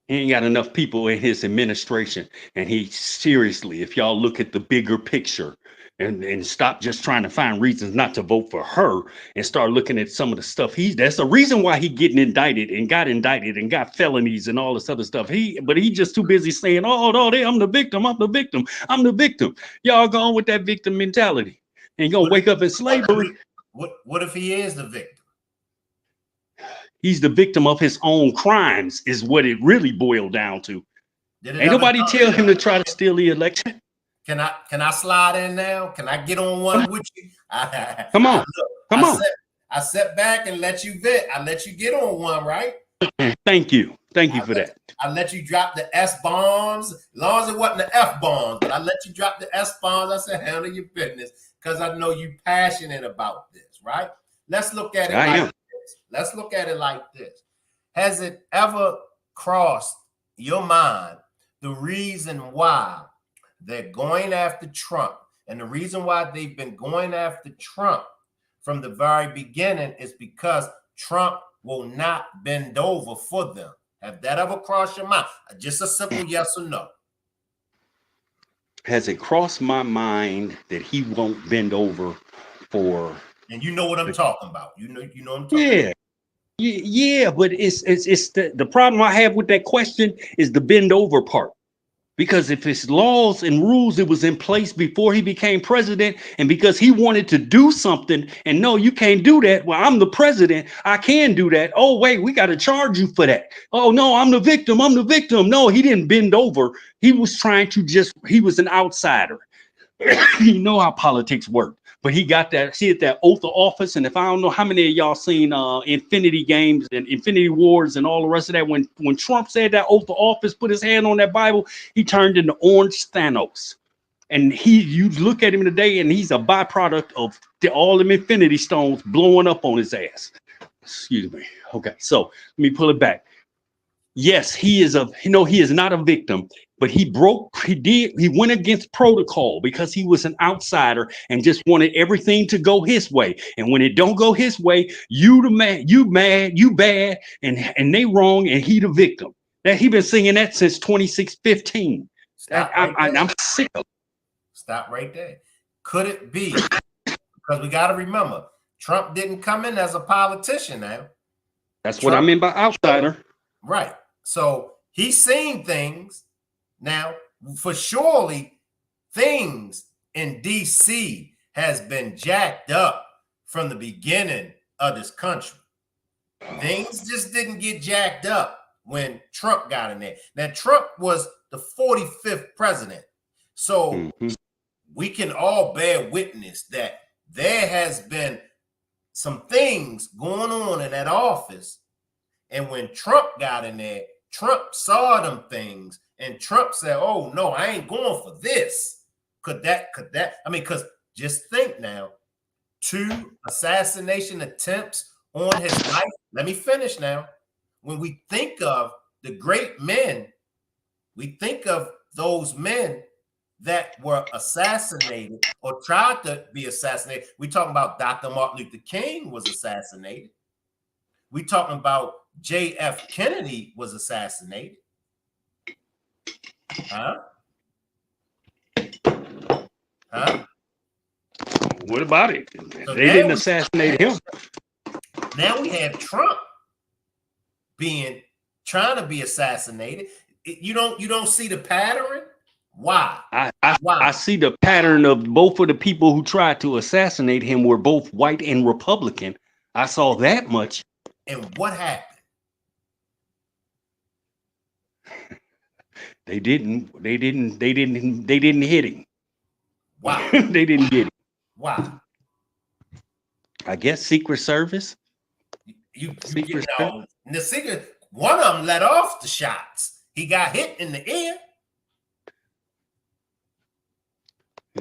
ain't got enough people in his administration. And he seriously, if y'all look at the bigger picture and stop just trying to find reasons not to vote for her and start looking at some of the stuff that's the reason why he getting indicted and got felonies and all this other stuff. But he just too busy saying, oh no, I'm the victim. Y'all going with that victim mentality. And you're gonna wake up in slavery. What if he is the victim? He's the victim of his own crimes, is what it really boiled down to. Ain't nobody tell him to try to steal the election. Can I slide in now? Can I get on one with you? Come on. I sat back and let you vent. I let you get on one, right? Thank you for that. I let you drop the S-bombs, as long as it wasn't the F-bombs, but I let you drop the S-bombs. I said, handle your business, because I know you passionate about this, right? Let's look at it this. Let's look at it like this. Has it ever crossed your mind the reason why they're going after Trump, and the reason why they've been going after Trump from the very beginning is because Trump will not bend over for them? Have that ever crossed your mind? Just a simple yes or no. Has it crossed my mind that he won't bend over for? And you know what I'm talking about. You know what I'm talking about. Yeah, but it's the problem I have with that question is the bend over part. Because if it's laws and rules that was in place before he became president, and because he wanted to do something, and no, you can't do that. Well, I'm the president. I can do that. Oh, wait, we got to charge you for that. Oh, no, I'm the victim. No, he didn't bend over. He was trying to he was an outsider. You know how politics work. But he got that oath of office. And if I don't know how many of y'all seen Infinity Games and Infinity Wars and all the rest of that, when Trump said that oath of office, put his hand on that Bible, he turned into Orange Thanos. And you look at him today, and he's a byproduct of all them Infinity Stones blowing up on his ass. Excuse me. Okay, so let me pull it back. Yes, he is not a victim, but he went against protocol because he was an outsider and just wanted everything to go his way. And when it don't go his way, you the man, you mad, you bad, and they wrong, and he the victim. That he been singing that since 2015. I'm sick of it. Stop right there. Could it be? Because we got to remember, Trump didn't come in as a politician now. That's Trump, what I mean by outsider. Right. So he's seen things now. For surely things in D.C. has been jacked up from the beginning of this country. Things just didn't get jacked up when Trump got in there. Now, Trump was the 45th president. So we can all bear witness that there has been some things going on in that office. And when Trump got in there, Trump saw them things and Trump said, oh, no, I ain't going for this. Could that? I mean, because just think now, 2 assassination attempts on his life. Let me finish now. When we think of the great men, we think of those men that were assassinated or tried to be assassinated. We talking about Dr. Martin Luther King was assassinated. We talking about J.F. Kennedy was assassinated. Huh? What about it? So they didn't assassinate him. Now we have Trump trying to be assassinated. You don't see the pattern. Why? I see the pattern of both of the people who tried to assassinate him were both white and Republican. I saw that much. And what happened? They didn't hit him. Wow. They didn't get him. Why? I guess Secret Service. One of them let off the shots. He got hit in the ear.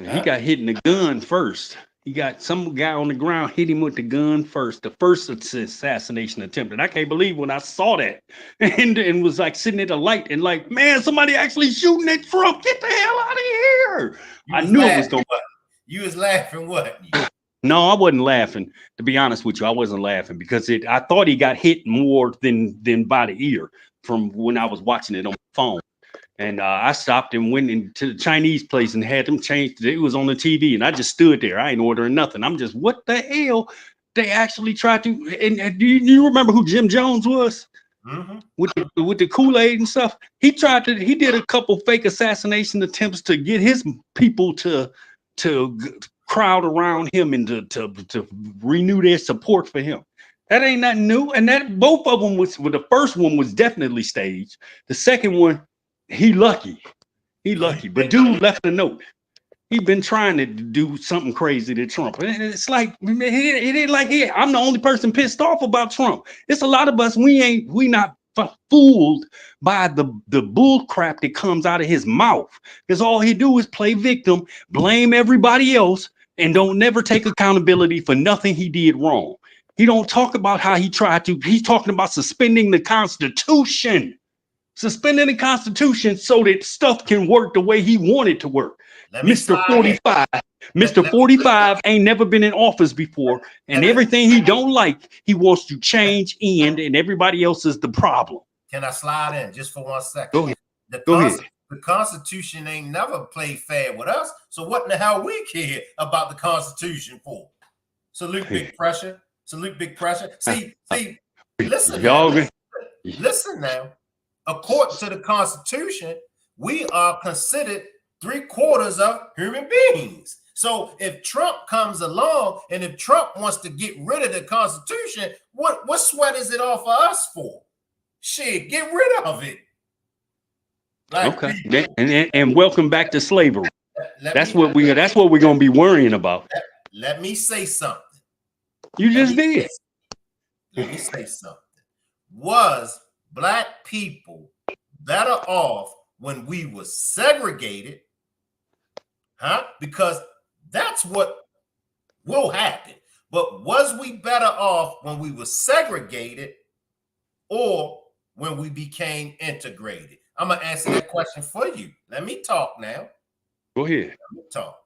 He got hit in the gun first. He got some guy on the ground hit him with the gun first. The first assassination attempt. And I can't believe when I saw that and was like sitting at the light and like, man, somebody actually shooting at Trump. Get the hell out of here. I knew it was going to. You was laughing what? No, I wasn't laughing. To be honest with you, I wasn't laughing because I thought he got hit more than by the ear from when I was watching it on my phone. And I stopped and went into the Chinese place and had them changed. It was on the TV, and I just stood there. I ain't ordering nothing. I'm just, what the hell? They actually tried to. And do you remember who Jim Jones was? Mm-hmm. With the Kool-Aid and stuff? He did a couple fake assassination attempts to get his people to crowd around him and to renew their support for him. That ain't nothing new. And that both of them the first one was definitely staged. The second one, he lucky, but dude left a note. He been trying to do something crazy to Trump. And it's like, it ain't like I'm the only person pissed off about Trump. It's a lot of us. We not fooled by the bull crap that comes out of his mouth. Because all he do is play victim, blame everybody else, and don't never take accountability for nothing he did wrong. He don't talk about how he's talking about suspending the Constitution. Suspending the Constitution so that stuff can work the way he wanted to work. Mr. 45. Mr. 45 ain't never been in office before. And everything he don't like, he wants to change and everybody else is the problem. Can I slide in just for 1 second? Go ahead. The Constitution ain't never played fair with us. So what in the hell we care about the Constitution for? Salute Big Pressure. Salute Big Pressure. See, listen now. Listen now. According to the Constitution, we are considered 3/4 of human beings. So if Trump comes along and if Trump wants to get rid of the Constitution, what sweat is it off for us for? Shit, get rid of it. Like, okay, and welcome back to slavery. That's what we're gonna be worrying about. Let me say something. You just did. Let me say something. Was Black people better off when we were segregated? Because that's what will happen. But was we better off when we were segregated or when we became integrated? I'm gonna answer that question for you. Let me talk now. Go ahead. Let me talk.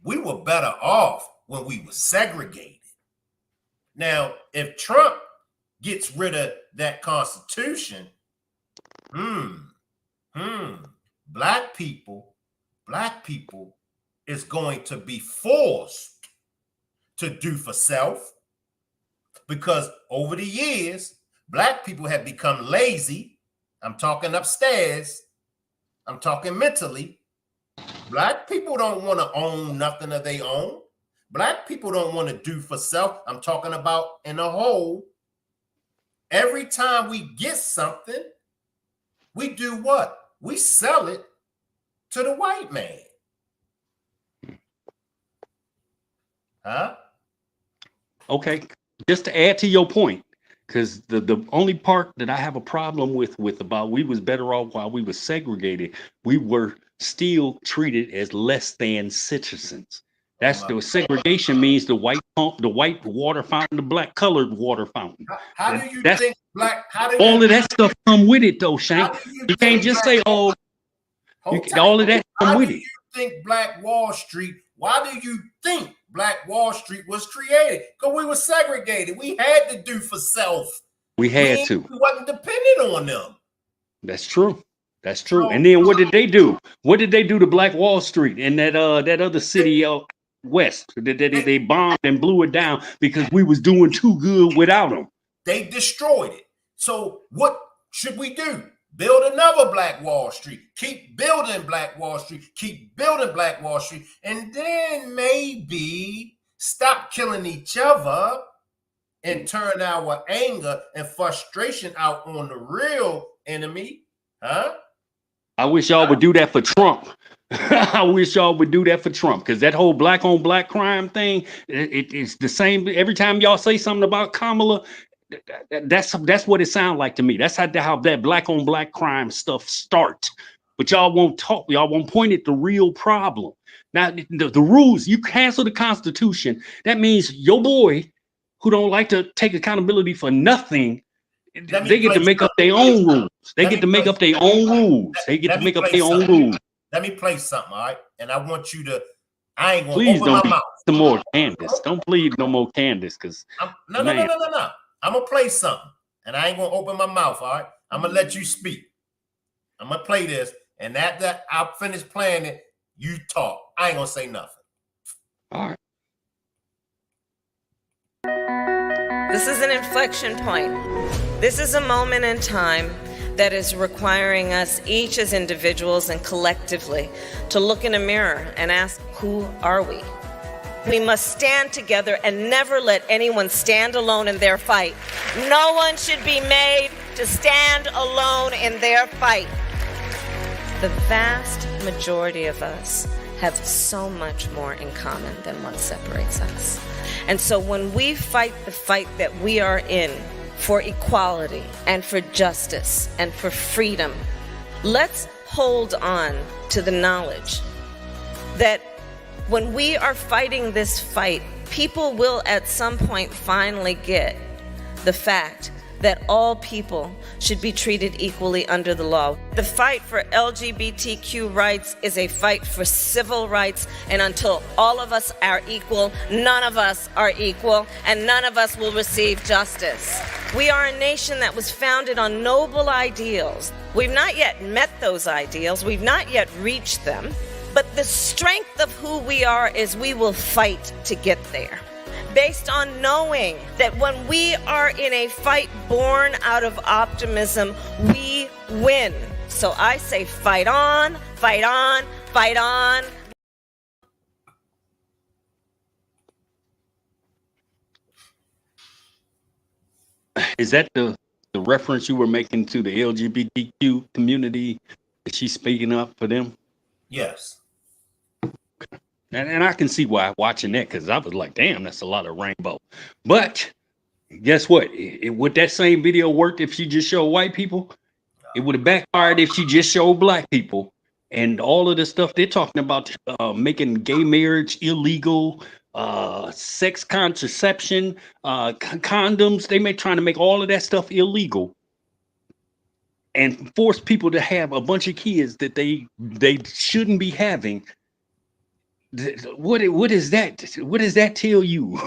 We were better off when we were segregated. Now, if Trump gets rid of that Constitution, black people is going to be forced to do for self, because over the years, black people have become lazy. I'm talking upstairs. I'm talking mentally. Black people don't want to own nothing of their own. Black people don't want to do for self. I'm talking about in a whole. Every time we get something, we do what? We sell it to the white man. Huh? Okay. Just to add to your point, because the only part that I have a problem with about we was better off while we were segregated, we were still treated as less than citizens. That's the segregation means the white pump, the white water fountain, the black colored water fountain. How do you That's think black? all of that stuff come with it though, Shank. You can't just say, oh, all of that come with it. How do you think Black Wall Street? Why do you think Black Wall Street was created? Because we were segregated. We had to do for self. We had to. We wasn't dependent on them. That's true. That's true. And then what did they do? What did they do to Black Wall Street and that other city out west? They bombed and blew it down because we was doing too good without them. They destroyed it. So what should we do? Build another Black Wall Street. Keep building Black Wall Street. Keep building Black Wall Street. And then maybe stop killing each other and turn our anger and frustration out on the real enemy. Huh? I wish y'all would do that for Trump. I wish y'all would do that for Trump, because that whole black on black crime thing, it's the same. Every time y'all say something about Kamala, that's what it sounds like to me. That's how that black on black crime stuff starts. But y'all won't talk. Y'all won't point at the real problem. Now, the rules, you cancel the Constitution. That means your boy, who don't like to take accountability for nothing, they get to make up their own rules. They get to make up their own rules. They get to make up their own rules. Let me play something, all right? And I want you to, I ain't gonna please open my mouth. Some more Candace. Don't plead no more Candace, because no. I'm gonna play something, and I ain't gonna open my mouth, all right? I'm gonna let you speak. I'm gonna play this, and after I'll finish playing it, you talk. I ain't gonna say nothing. All right. This is an inflection point. This is a moment in time that is requiring us each as individuals and collectively to look in a mirror and ask, who are we? We must stand together and never let anyone stand alone in their fight. No one should be made to stand alone in their fight. The vast majority of us have so much more in common than what separates us. And so when we fight the fight that we are in for equality and for justice and for freedom, let's hold on to the knowledge that when we are fighting this fight, people will at some point finally get the fact that all people should be treated equally under the law. The fight for LGBTQ rights is a fight for civil rights, and until all of us are equal, none of us are equal, and none of us will receive justice. We are a nation that was founded on noble ideals. We've not yet met those ideals. We've not yet reached them. But the strength of who we are is we will fight to get there, based on knowing that when we are in a fight born out of optimism, we win. So I say fight on, fight on, fight on. Is that the reference you were making to the LGBTQ community? Is she speaking up for them? Yes. And I can see why watching that, because I was like, damn, that's a lot of rainbow. But guess what? Would that same video worked if she just showed white people? It would have backfired if she just showed black people. And all of the stuff they're talking about, making gay marriage illegal, sex contraception, condoms, trying to make all of that stuff illegal. and force people to have a bunch of kids that they shouldn't be having. What is that? What does that tell you?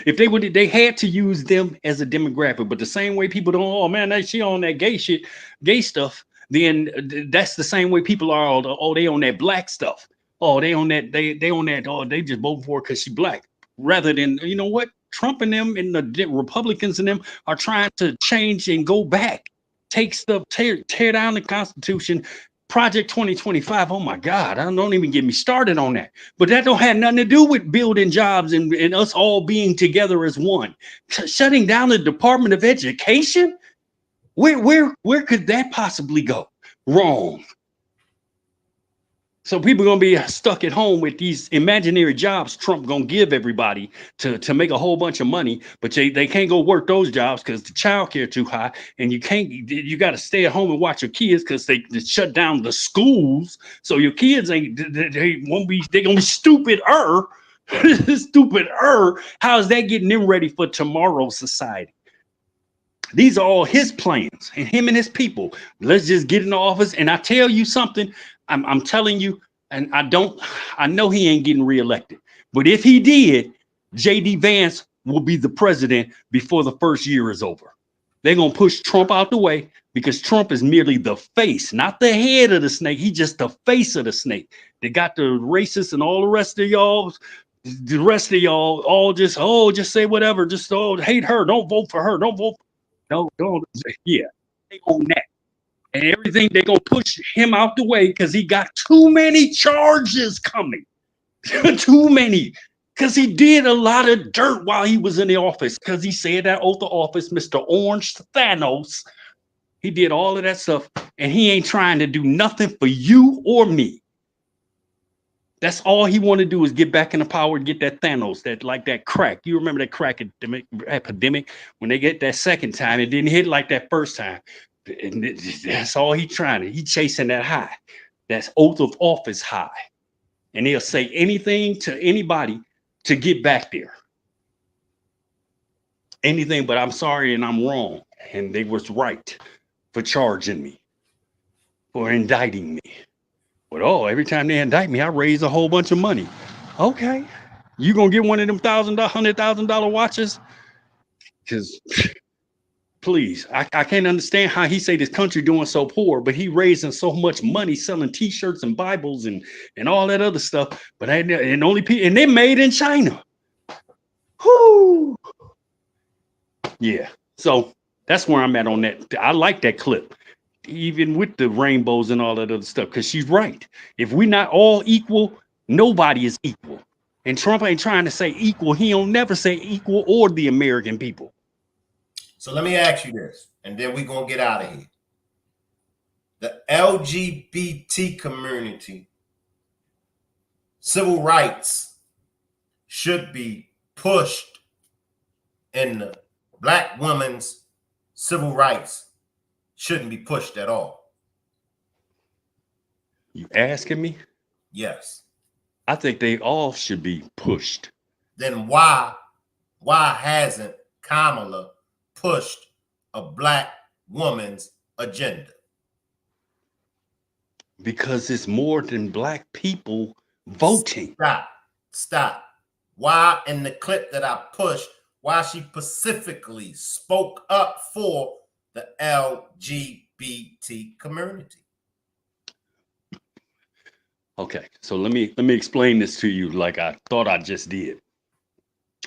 If they had to use them as a demographic, but the same way people don't, oh man, she on that gay stuff, then that's the same way people are. Oh, they on that black stuff. Oh, they on that, they on that. Oh, they just vote for her because she black. Rather than, you know what, Trump and them and the Republicans and them are trying to change and go back, take stuff, tear down the Constitution. Project 2025. Oh my God, don't even get me started on that. But that don't have nothing to do with building jobs and us all being together as one. Shutting down the Department of Education? Where could that possibly go wrong? So people are gonna be stuck at home with these imaginary jobs Trump gonna give everybody to make a whole bunch of money, but they can't go work those jobs because the child care too high, and you got to stay at home and watch your kids because they shut down the schools. So your kids they gonna be stupider. Stupider. How is that getting them ready for tomorrow's society? These are all his plans, and him and his people. Let's just get in the office. And I tell you something, I'm telling you, and I know he ain't getting reelected. But if he did, J.D. Vance will be the president before the first year is over. They're going to push Trump out the way because Trump is merely the face, not the head of the snake. He's just the face of the snake. They got the racists and all the rest of y'all. The rest of y'all all just say whatever. Just hate her. Don't vote for her. Don't vote. Don't. Yeah, they own that. And everything, they're going to push him out the way because he got too many charges coming. Too many. Because he did a lot of dirt while he was in the office. Because he said that oath of office, Mr. Orange Thanos. He did all of that stuff. And he ain't trying to do nothing for you or me. That's all he want to do is get back in the power and get that Thanos, that crack. You remember that crack epidemic? When they get that second time, it didn't hit like that first time. And that's all he trying to. He chasing that high. That's oath of office high. And he'll say anything to anybody to get back there. Anything, but I'm sorry and I'm wrong. And they was right for charging me, for indicting me. But every time they indict me, I raise a whole bunch of money. Okay. You gonna get one of them $100,000 watches? Because please, I can't understand how he say this country doing so poor, but he raising so much money selling T-shirts and Bibles and all that other stuff. But and they're made in China. Whoo! Yeah. So that's where I'm at on that. I like that clip, even with the rainbows and all that other stuff, because she's right. If we're not all equal, nobody is equal. And Trump ain't trying to say equal. He don't never say equal or the American people. So let me ask you this, and then we're going to get out of here. The LGBT community, civil rights should be pushed, and the Black women's civil rights shouldn't be pushed at all. You asking me? Yes. I think they all should be pushed. Then why hasn't Kamala pushed a Black woman's agenda? Because it's more than Black people voting. Stop. Why in the clip that I pushed, why she specifically spoke up for the LGBT community? Okay, so let me explain this to you like I thought I just did.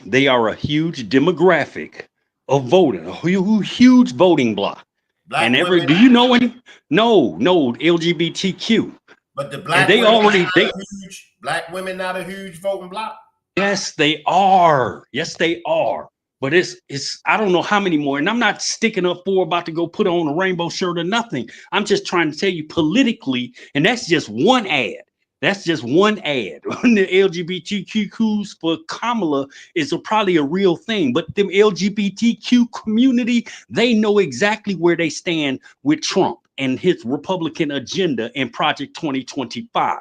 They are a huge demographic of voting, a huge voting block. Black and women, do you know any? No, LGBTQ. But the Black they women already Black women not a huge voting block. Yes, they are. Yes, they are. But it's I don't know how many more. And I'm not sticking up for about to go put on a rainbow shirt or nothing. I'm just trying to tell you politically, and that's just one ad. That's just one ad. The LGBTQs for Kamala is probably a real thing. But the LGBTQ community, they know exactly where they stand with Trump and his Republican agenda in Project 2025.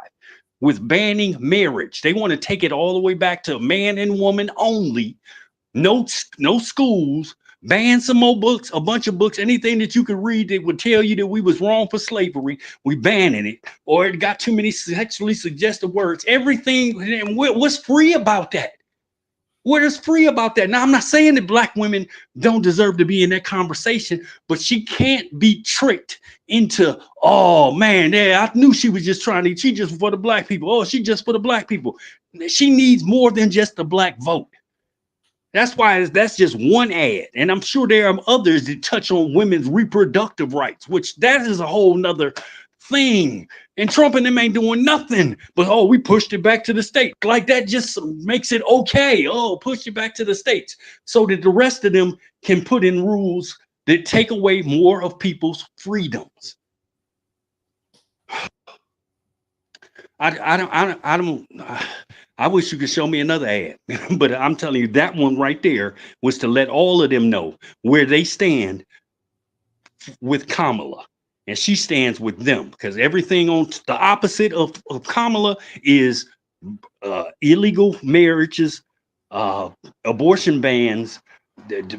With banning marriage. They want to take it all the way back to man and woman only. No schools, Ban some more books, a bunch of books, anything that you could read that would tell you that we was wrong for slavery, we banning it. Or it got too many sexually suggestive words. Everything, and what's free about that? What is free about that? Now, I'm not saying that black women don't deserve to be in that conversation, but she can't be tricked into, oh man, yeah, I knew she was just trying to, she just for the black people. Oh, she just for the black people. She needs more than just the black vote. That's why that's just one ad. And I'm sure there are others that touch on women's reproductive rights, which that is a whole nother thing. And Trump and them ain't doing nothing. But oh, we pushed it back to the state. Like that just makes it okay. Oh, push it back to the states. So that the rest of them can put in rules that take away more of people's freedoms. I wish you could show me another ad, but I'm telling you, that one right there was to let all of them know where they stand with Kamala. And she stands with them because everything on the opposite of Kamala is illegal marriages, abortion bans,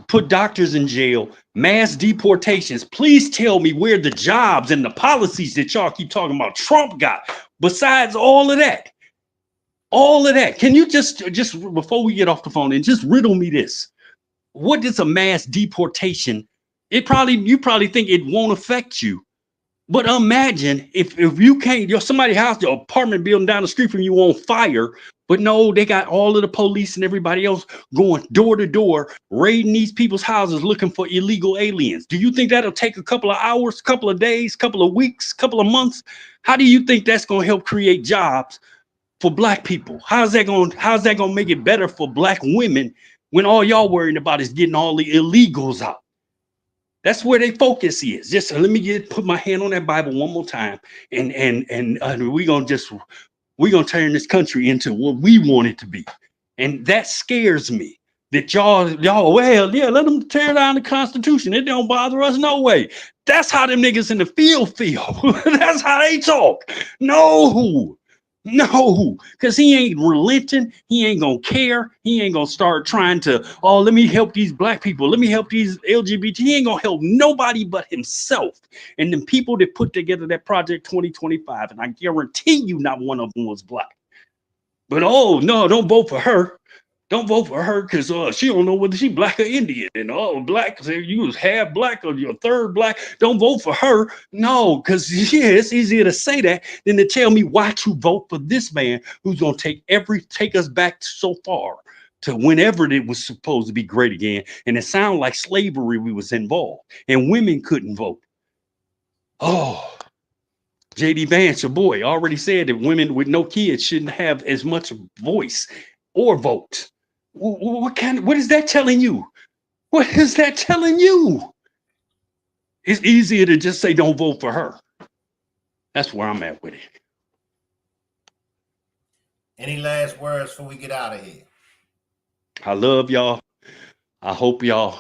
put doctors in jail, mass deportations. Please tell me where the jobs and the policies that y'all keep talking about Trump got besides all of that. All of that. Can you just before we get off the phone and just riddle me this? What is a mass deportation? You probably think it won't affect you. But imagine if you can't, somebody's house, your apartment building down the street from you on fire, but no, they got all of the police and everybody else going door to door, raiding these people's houses looking for illegal aliens. Do you think that'll take a couple of hours, couple of days, couple of weeks, couple of months? How do you think that's going to help create jobs for black people? How's that going to make it better for black women when all y'all worrying about is getting all the illegals out? That's where their focus is. Just let me put my hand on that Bible one more time, and we're gonna turn this country into what we want it to be, and that scares me. That y'all, well, yeah, let them tear down the Constitution. It don't bother us no way. That's how them niggas in the field feel. That's how they talk. No, because he ain't relenting. He ain't gonna care. He ain't gonna start trying to, oh, let me help these black people. Let me help these LGBT. He ain't gonna help nobody but himself. And then people that put together that Project 2025, and I guarantee you not one of them was black. But oh, no, don't vote for her. Don't vote for her because she don't know whether she black or Indian. And black, you was half black or you're third black. Don't vote for her. No, because yeah, it's easier to say that than to tell me why to vote for this man who's gonna take us back so far to whenever it was supposed to be great again. And it sounded like slavery was involved and women couldn't vote. Oh. JD Vance, your boy, already said that women with no kids shouldn't have as much voice or vote. What is that telling you? What is that telling you? It's easier to just say don't vote for her. That's where I'm at with it. Any last words before we get out of here? I love y'all. I hope y'all,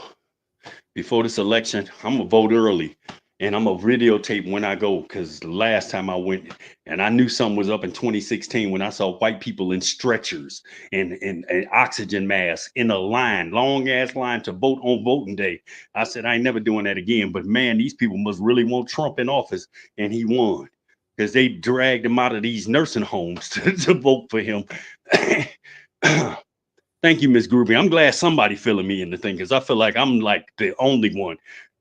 before this election, I'm gonna vote early. And I'm gonna videotape when I go, because the last time I went, and I knew something was up in 2016 when I saw white people in stretchers and oxygen masks in a line, long ass line to vote on voting day. I said, I ain't never doing that again. But man, these people must really want Trump in office, and he won because they dragged him out of these nursing homes to vote for him. Thank you, Miss Groovy. I'm glad somebody feeling me in the thing because I feel like I'm like the only one.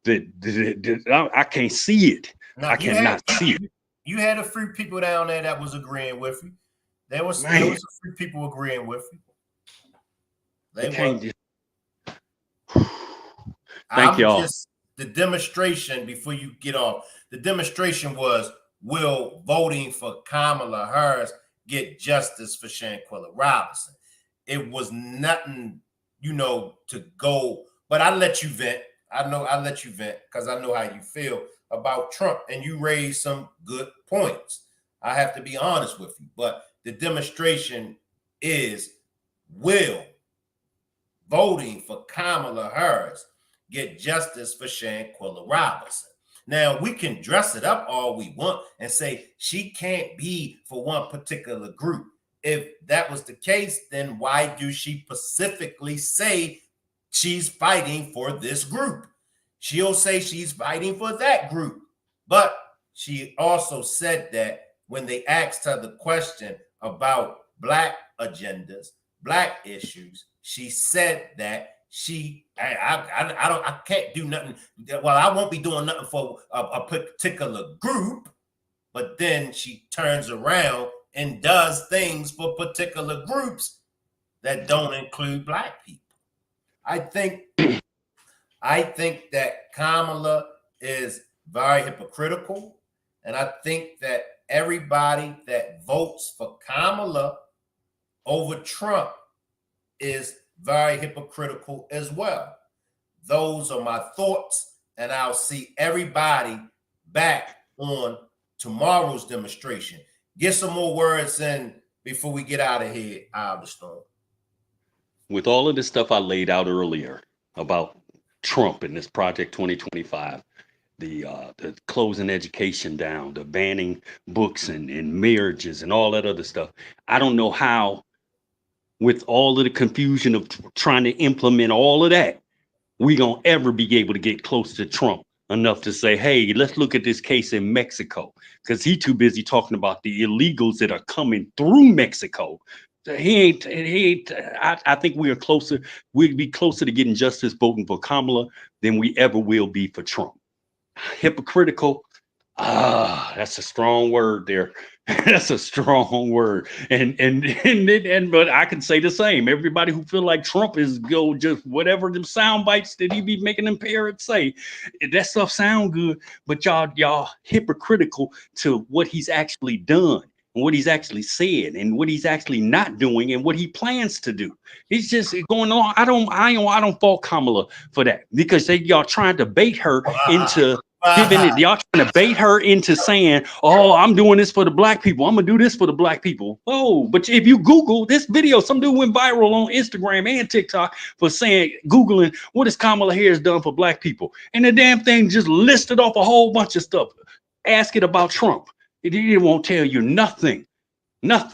I can't see it. Now, I cannot see it. You had a few people down there that was agreeing with you. There was a few people agreeing with you. Thank y'all. Just the demonstration before you get off. The demonstration was, will voting for Kamala Harris get justice for Shanquella Robinson? It was nothing, to go. But I let you vent. I let you vent because I know how you feel about Trump, and you raised some good points. I have to be honest with you, but the demonstration is, will voting for Kamala Harris get justice for Shanquella Robinson? Now, we can dress it up all we want and say she can't be for one particular group. If that was the case, then why do she specifically say she's fighting for this group. She'll say she's fighting for that group. But she also said that when they asked her the question about Black agendas, Black issues, she said that I can't do nothing. Well, I won't be doing nothing for a particular group. But then she turns around and does things for particular groups that don't include Black people. I think that Kamala is very hypocritical, and I think that everybody that votes for Kamala over Trump is very hypocritical as well. Those are my thoughts, and I'll see everybody back on tomorrow's demonstration. Get some more words in before we get out of here, out of the storm. With all of the stuff I laid out earlier about Trump and this Project 2025, the closing education down, the banning books and marriages and all that other stuff, I don't know how, with all of the confusion of trying to implement all of that, we gonna ever be able to get close to Trump enough to say, hey, let's look at this case in Mexico, because he's too busy talking about the illegals that are coming through Mexico. He ain't. I think we are closer. We'd be closer to getting justice voting for Kamala than we ever will be for Trump. Hypocritical. That's a strong word there. That's a strong word. And but I can say the same. Everybody who feel like Trump is go just whatever them sound bites that he be making them parrots say, that stuff sound good, but y'all hypocritical to what he's actually done, and what he's actually said, and what he's actually not doing, and what he plans to do. He's just going on. I don't fault Kamala for that, because y'all trying to bait her into giving it. Y'all trying to bait her into saying, "Oh, I'm doing this for the Black people. I'm gonna do this for the Black people." Oh, but if you Google this video, some dude went viral on Instagram and TikTok for Googling what has Kamala Harris done for Black people, and the damn thing just listed off a whole bunch of stuff. Ask it about Trump. It won't tell you nothing. But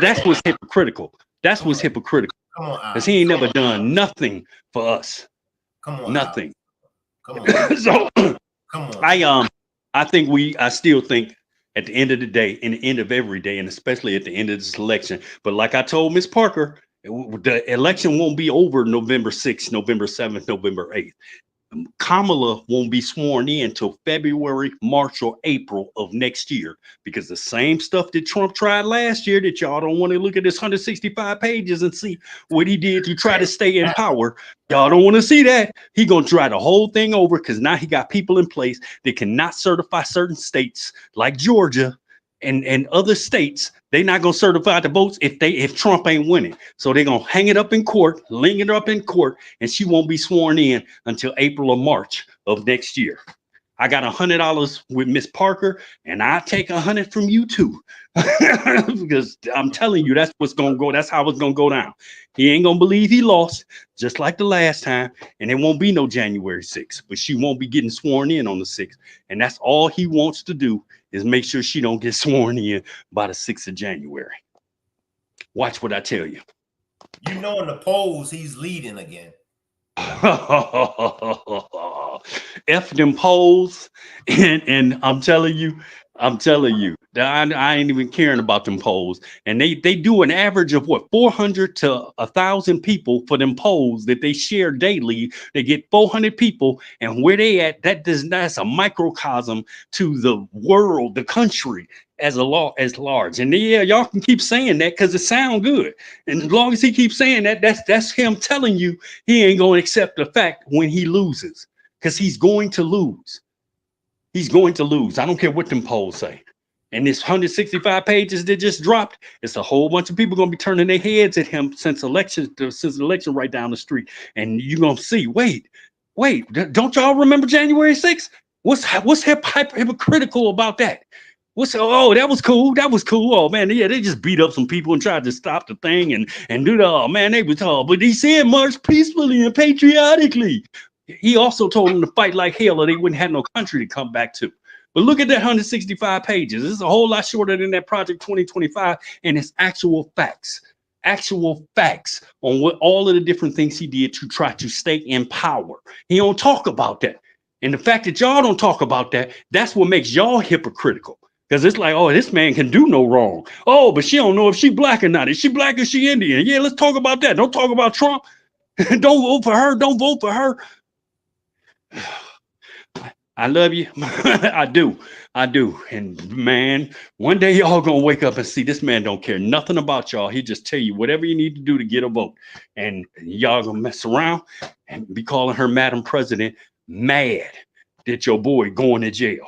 that's what's hypocritical. That's what's hypocritical. Because he ain't never done nothing for us. Nothing. So I still think at the end of the day, in the end of every day, and especially at the end of this election, but like I told Ms. Parker, the election won't be over November 6th, November 7th, November 8th. Kamala won't be sworn in until February, March, or April of next year, because the same stuff that Trump tried last year, that y'all don't want to look at this 165 pages and see what he did to try to stay in power. Y'all don't want to see that. He gonna try the whole thing over, because now he got people in place that cannot certify certain states like Georgia and other states. They're not gonna certify the votes if Trump ain't winning. So they're gonna hang it up in court, and she won't be sworn in until April or March of next year. I got $100 with Miss Parker, and I take 100 from you too, because I'm telling you, that's what's gonna go. That's how it's gonna go down. He ain't gonna believe he lost, just like the last time, and there won't be no January 6th. But she won't be getting sworn in on the 6th, and that's all he wants to do, is make sure she don't get sworn in by the 6th of January. Watch what I tell you. You know, in the polls, he's leading again. F them polls, and I'm telling you, I ain't even caring about them polls. And they do an average of what, 400 to 1,000 people for them polls that they share daily. They get 400 people, and where they at, that's a microcosm to the world, the country as large. And yeah, y'all can keep saying that because it sounds good. And as long as he keeps saying that, that's him telling you he ain't gonna accept the fact when he loses, because he's going to lose. He's going to lose. I don't care what them polls say. And this 165 pages that just dropped, it's a whole bunch of people gonna be turning their heads at him since election right down the street. And you're gonna see, wait, don't y'all remember January 6th? What's hypocritical about that? That was cool. Oh man, yeah, they just beat up some people and tried to stop the thing and do they was but he said march peacefully and patriotically. He also told them to fight like hell or they wouldn't have no country to come back to. But look at that 165 pages. This is a whole lot shorter than that Project 2025, and it's actual facts. actual facts on what all of the different things he did to try to stay in power. He don't talk about that. And the fact that y'all don't talk about that, that's what makes y'all hypocritical. Because it's like, oh, this man can do no wrong. Oh, but she don't know if she black or not. Is she black or she Indian? Yeah, let's talk about that. Don't talk about Trump. Don't vote for her. Don't vote for her. I love you. I do. I do. And man, one day y'all gonna wake up and see this man don't care nothing about y'all. He just tell you whatever you need to do to get a vote. And y'all gonna mess around and be calling her Madam President, mad that your boy going to jail.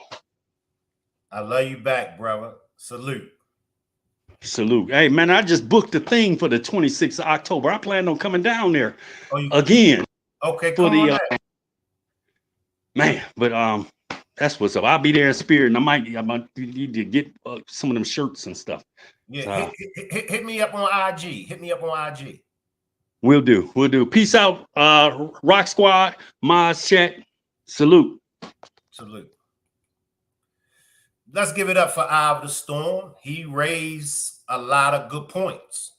I love you back, brother. Salute. Salute. Hey man, I just booked the thing for the 26th of October. I plan on coming down there again. Okay, for come on the man, but that's what's up. I'll be there in spirit, and I might need to get some of them shirts and stuff. Yeah, hit me up on IG. Hit me up on IG. We'll do. Peace out, Rock Squad, Moz Chat. Salute. Salute. Let's give it up for Eye of the Storm. He raised a lot of good points.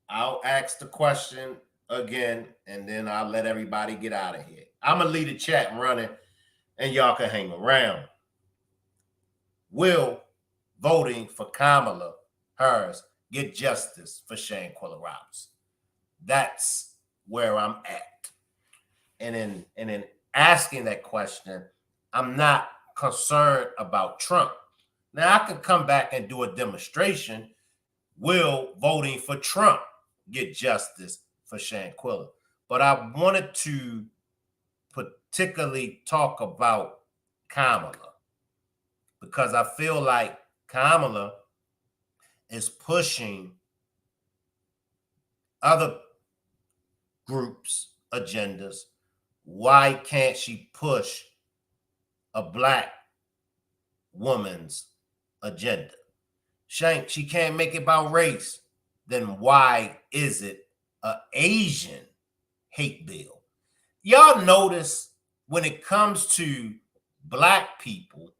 I'll ask the question again, and then I'll let everybody get out of here. I'm going to leave the chat running, and y'all can hang around. Will voting for Kamala Harris get justice for Shanquella Robinson? That's where I'm at. And in asking that question, I'm not concerned about Trump. Now, I could come back and do a demonstration. Will voting for Trump get justice for Shanquella? But I wanted to particularly talk about Kamala, because I feel like Kamala is pushing other groups' agendas. Why can't she push a black woman's agenda? She can't make it about race. Then why is it an Asian hate bill? Y'all notice when it comes to black people,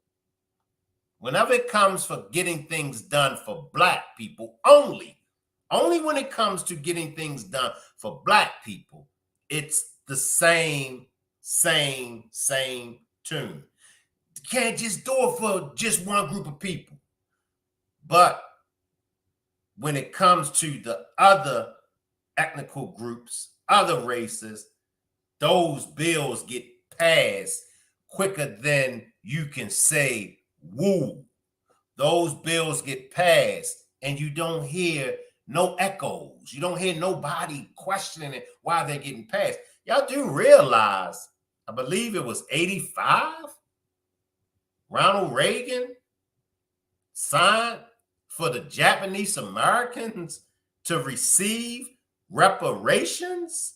whenever it comes for getting things done for black people, only when it comes to getting things done for black people, it's the same tune. You can't just do it for just one group of people. But when it comes to the other ethnical groups, other races, those bills get passed quicker than you can say woo. Those bills get passed and you don't hear no echoes. You don't hear nobody questioning it why they're getting passed. Y'all do realize, I believe it was 85, Ronald Reagan signed for the Japanese Americans to receive reparations?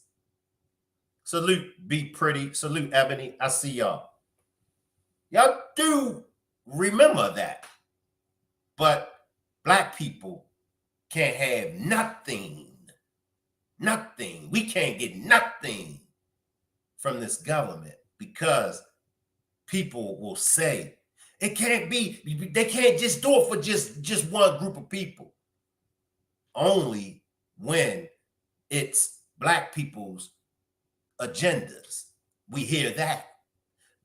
Salute, Be Pretty. Salute, Ebony. I see y'all. Y'all do remember that. But black people can't have nothing. Nothing. We can't get nothing from this government because people will say it can't be, they can't just do it for just one group of people. Only when it's black people's agendas, we hear that.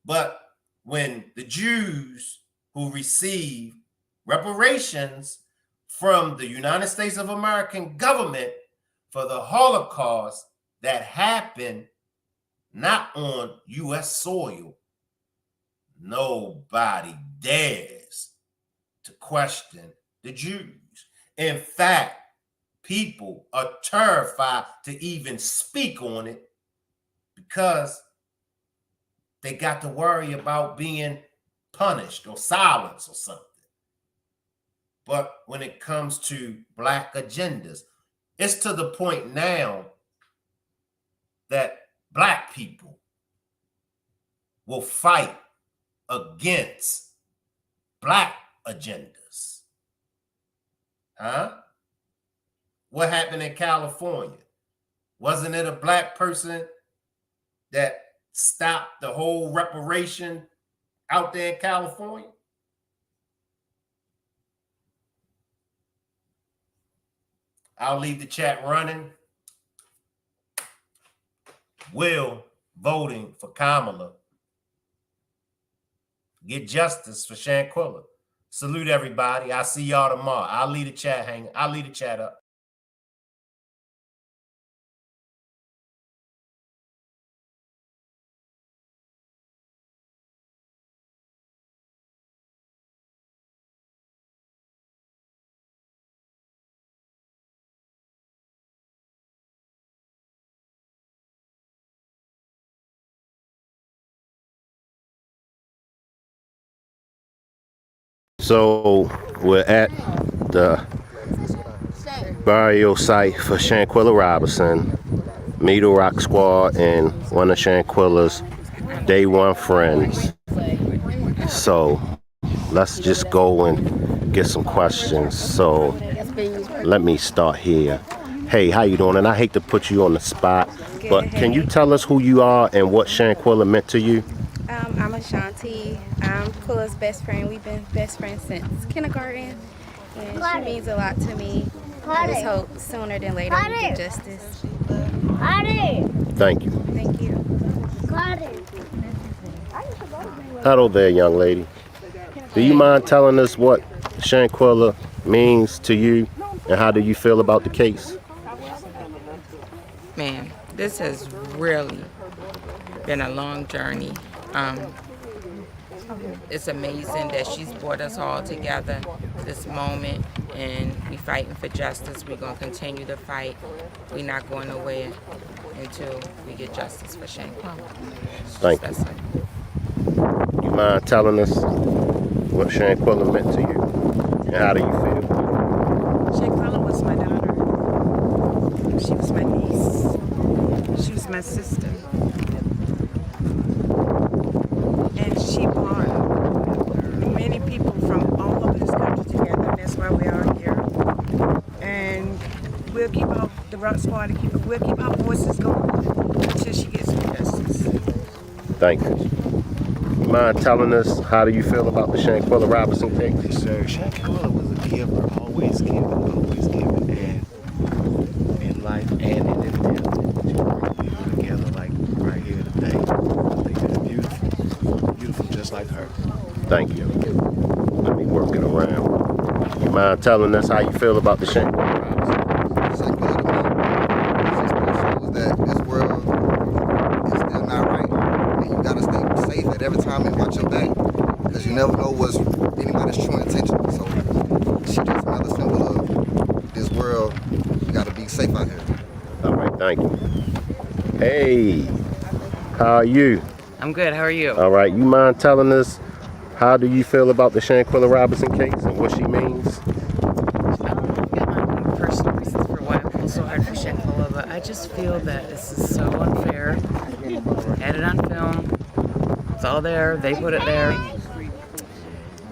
But when the Jews who receive reparations from the United States of American government for the Holocaust that happened not on U.S. soil, nobody dares to question the Jews. In fact, people are terrified to even speak on it because they got to worry about being punished or silenced or something. But when it comes to black agendas, it's to the point now that black people will fight against black agendas. Huh? What happened in California? Wasn't it a black person that stopped the whole reparation out there in California? I'll leave the chat running. Will voting for Kamala. Get justice for Shanquella. Salute everybody. I'll see y'all tomorrow. I'll leave the chat hanging. I'll leave the chat up. So we're at the burial site for Shanquella Robinson, Middle Rock Squad, and one of Shanquella's day one friends. So let's just go and get some questions. So let me start here. Hey, how you doing? And I hate to put you on the spot, but can you tell us who you are and what Shanquella meant to you? I'm Ashanti. I'm Quilla's best friend. We've been best friends since kindergarten, and she means a lot to me. I just hope sooner than later we get justice. Thank you. Thank you. Hello there, young lady. Do you mind telling us what Shanquella means to you and how do you feel about the case? Man, this has really been a long journey. It's amazing that she's brought us all together this moment, and we fighting for justice. We're going to continue to fight. We're not going nowhere until we get justice for Shanquella. Thank you. You mind telling us what Shanquella meant to you and how do you feel? Shanquella was my daughter. She was my niece. She was my sister. And she brought many people from all over this country together. And that's why we are here. And we'll keep the Rock Squad, we'll keep our voices going until she gets some justice. Thank you. You mind telling us how do you feel about the Shanquella Robinson case? Yes, sir. Shanquella was a giver, always giving, and in life and in death. She brought people together like right here today. I think that's beautiful. Beautiful, just like her. Thank you. Let me work it around. You mind telling us how you feel about the Shanquella Robinson? Shanquella shows that this world is still not right, and you gotta stay safe at every time and watch your back, because you never know what's anybody's true intention. So she just another symbol of this world. You gotta be safe out here. All right, thank you. Hey, how are you? I'm good. How are you? All right, you mind telling us how do you feel about the Shanquella Robinson case and what she means? I've got my own personal reasons for why I feel so hard for Shanquella, but I just feel that this is so unfair. Had it on film. It's all there. They put it there.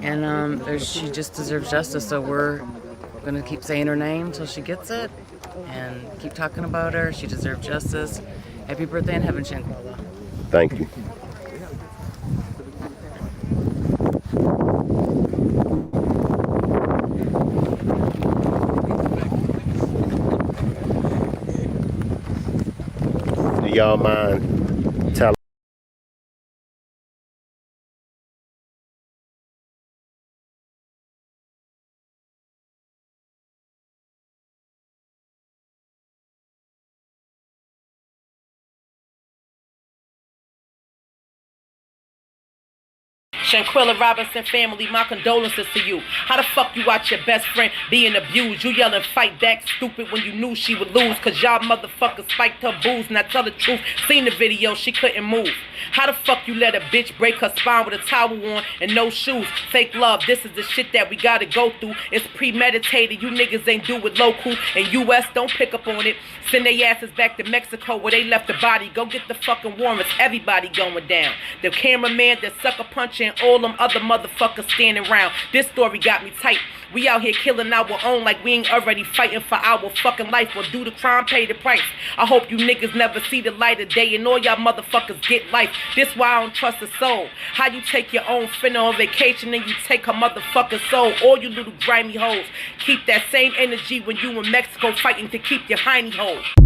And she just deserves justice, so we're going to keep saying her name until she gets it and keep talking about her. She deserves justice. Happy birthday in heaven, Shanquella. Thank you. Do y'all mind telling Shanquella Robinson family, my condolences to you. How the fuck you watch your best friend being abused? You yelling fight back stupid when you knew she would lose, cause y'all motherfuckers spiked her booze. Now tell the truth, seen the video, she couldn't move. How the fuck you let a bitch break her spine with a towel on and no shoes? Fake love, this is the shit that we gotta go through. It's premeditated, you niggas ain't do it local. And US don't pick up on it. Send they asses back to Mexico where they left the body. Go get the fucking warrants, everybody going down. The cameraman that sucker punching all them other motherfuckers standing around. This story got me tight. We out here killing our own like we ain't already fighting for our fucking life. Or do the crime, pay the price. I hope you niggas never see the light of day and all y'all motherfuckers get life. This why I don't trust a soul. How you take your own finna on vacation and you take her motherfucking soul. All you little grimy hoes. Keep that same energy when you in Mexico fighting to keep your hiney hoes.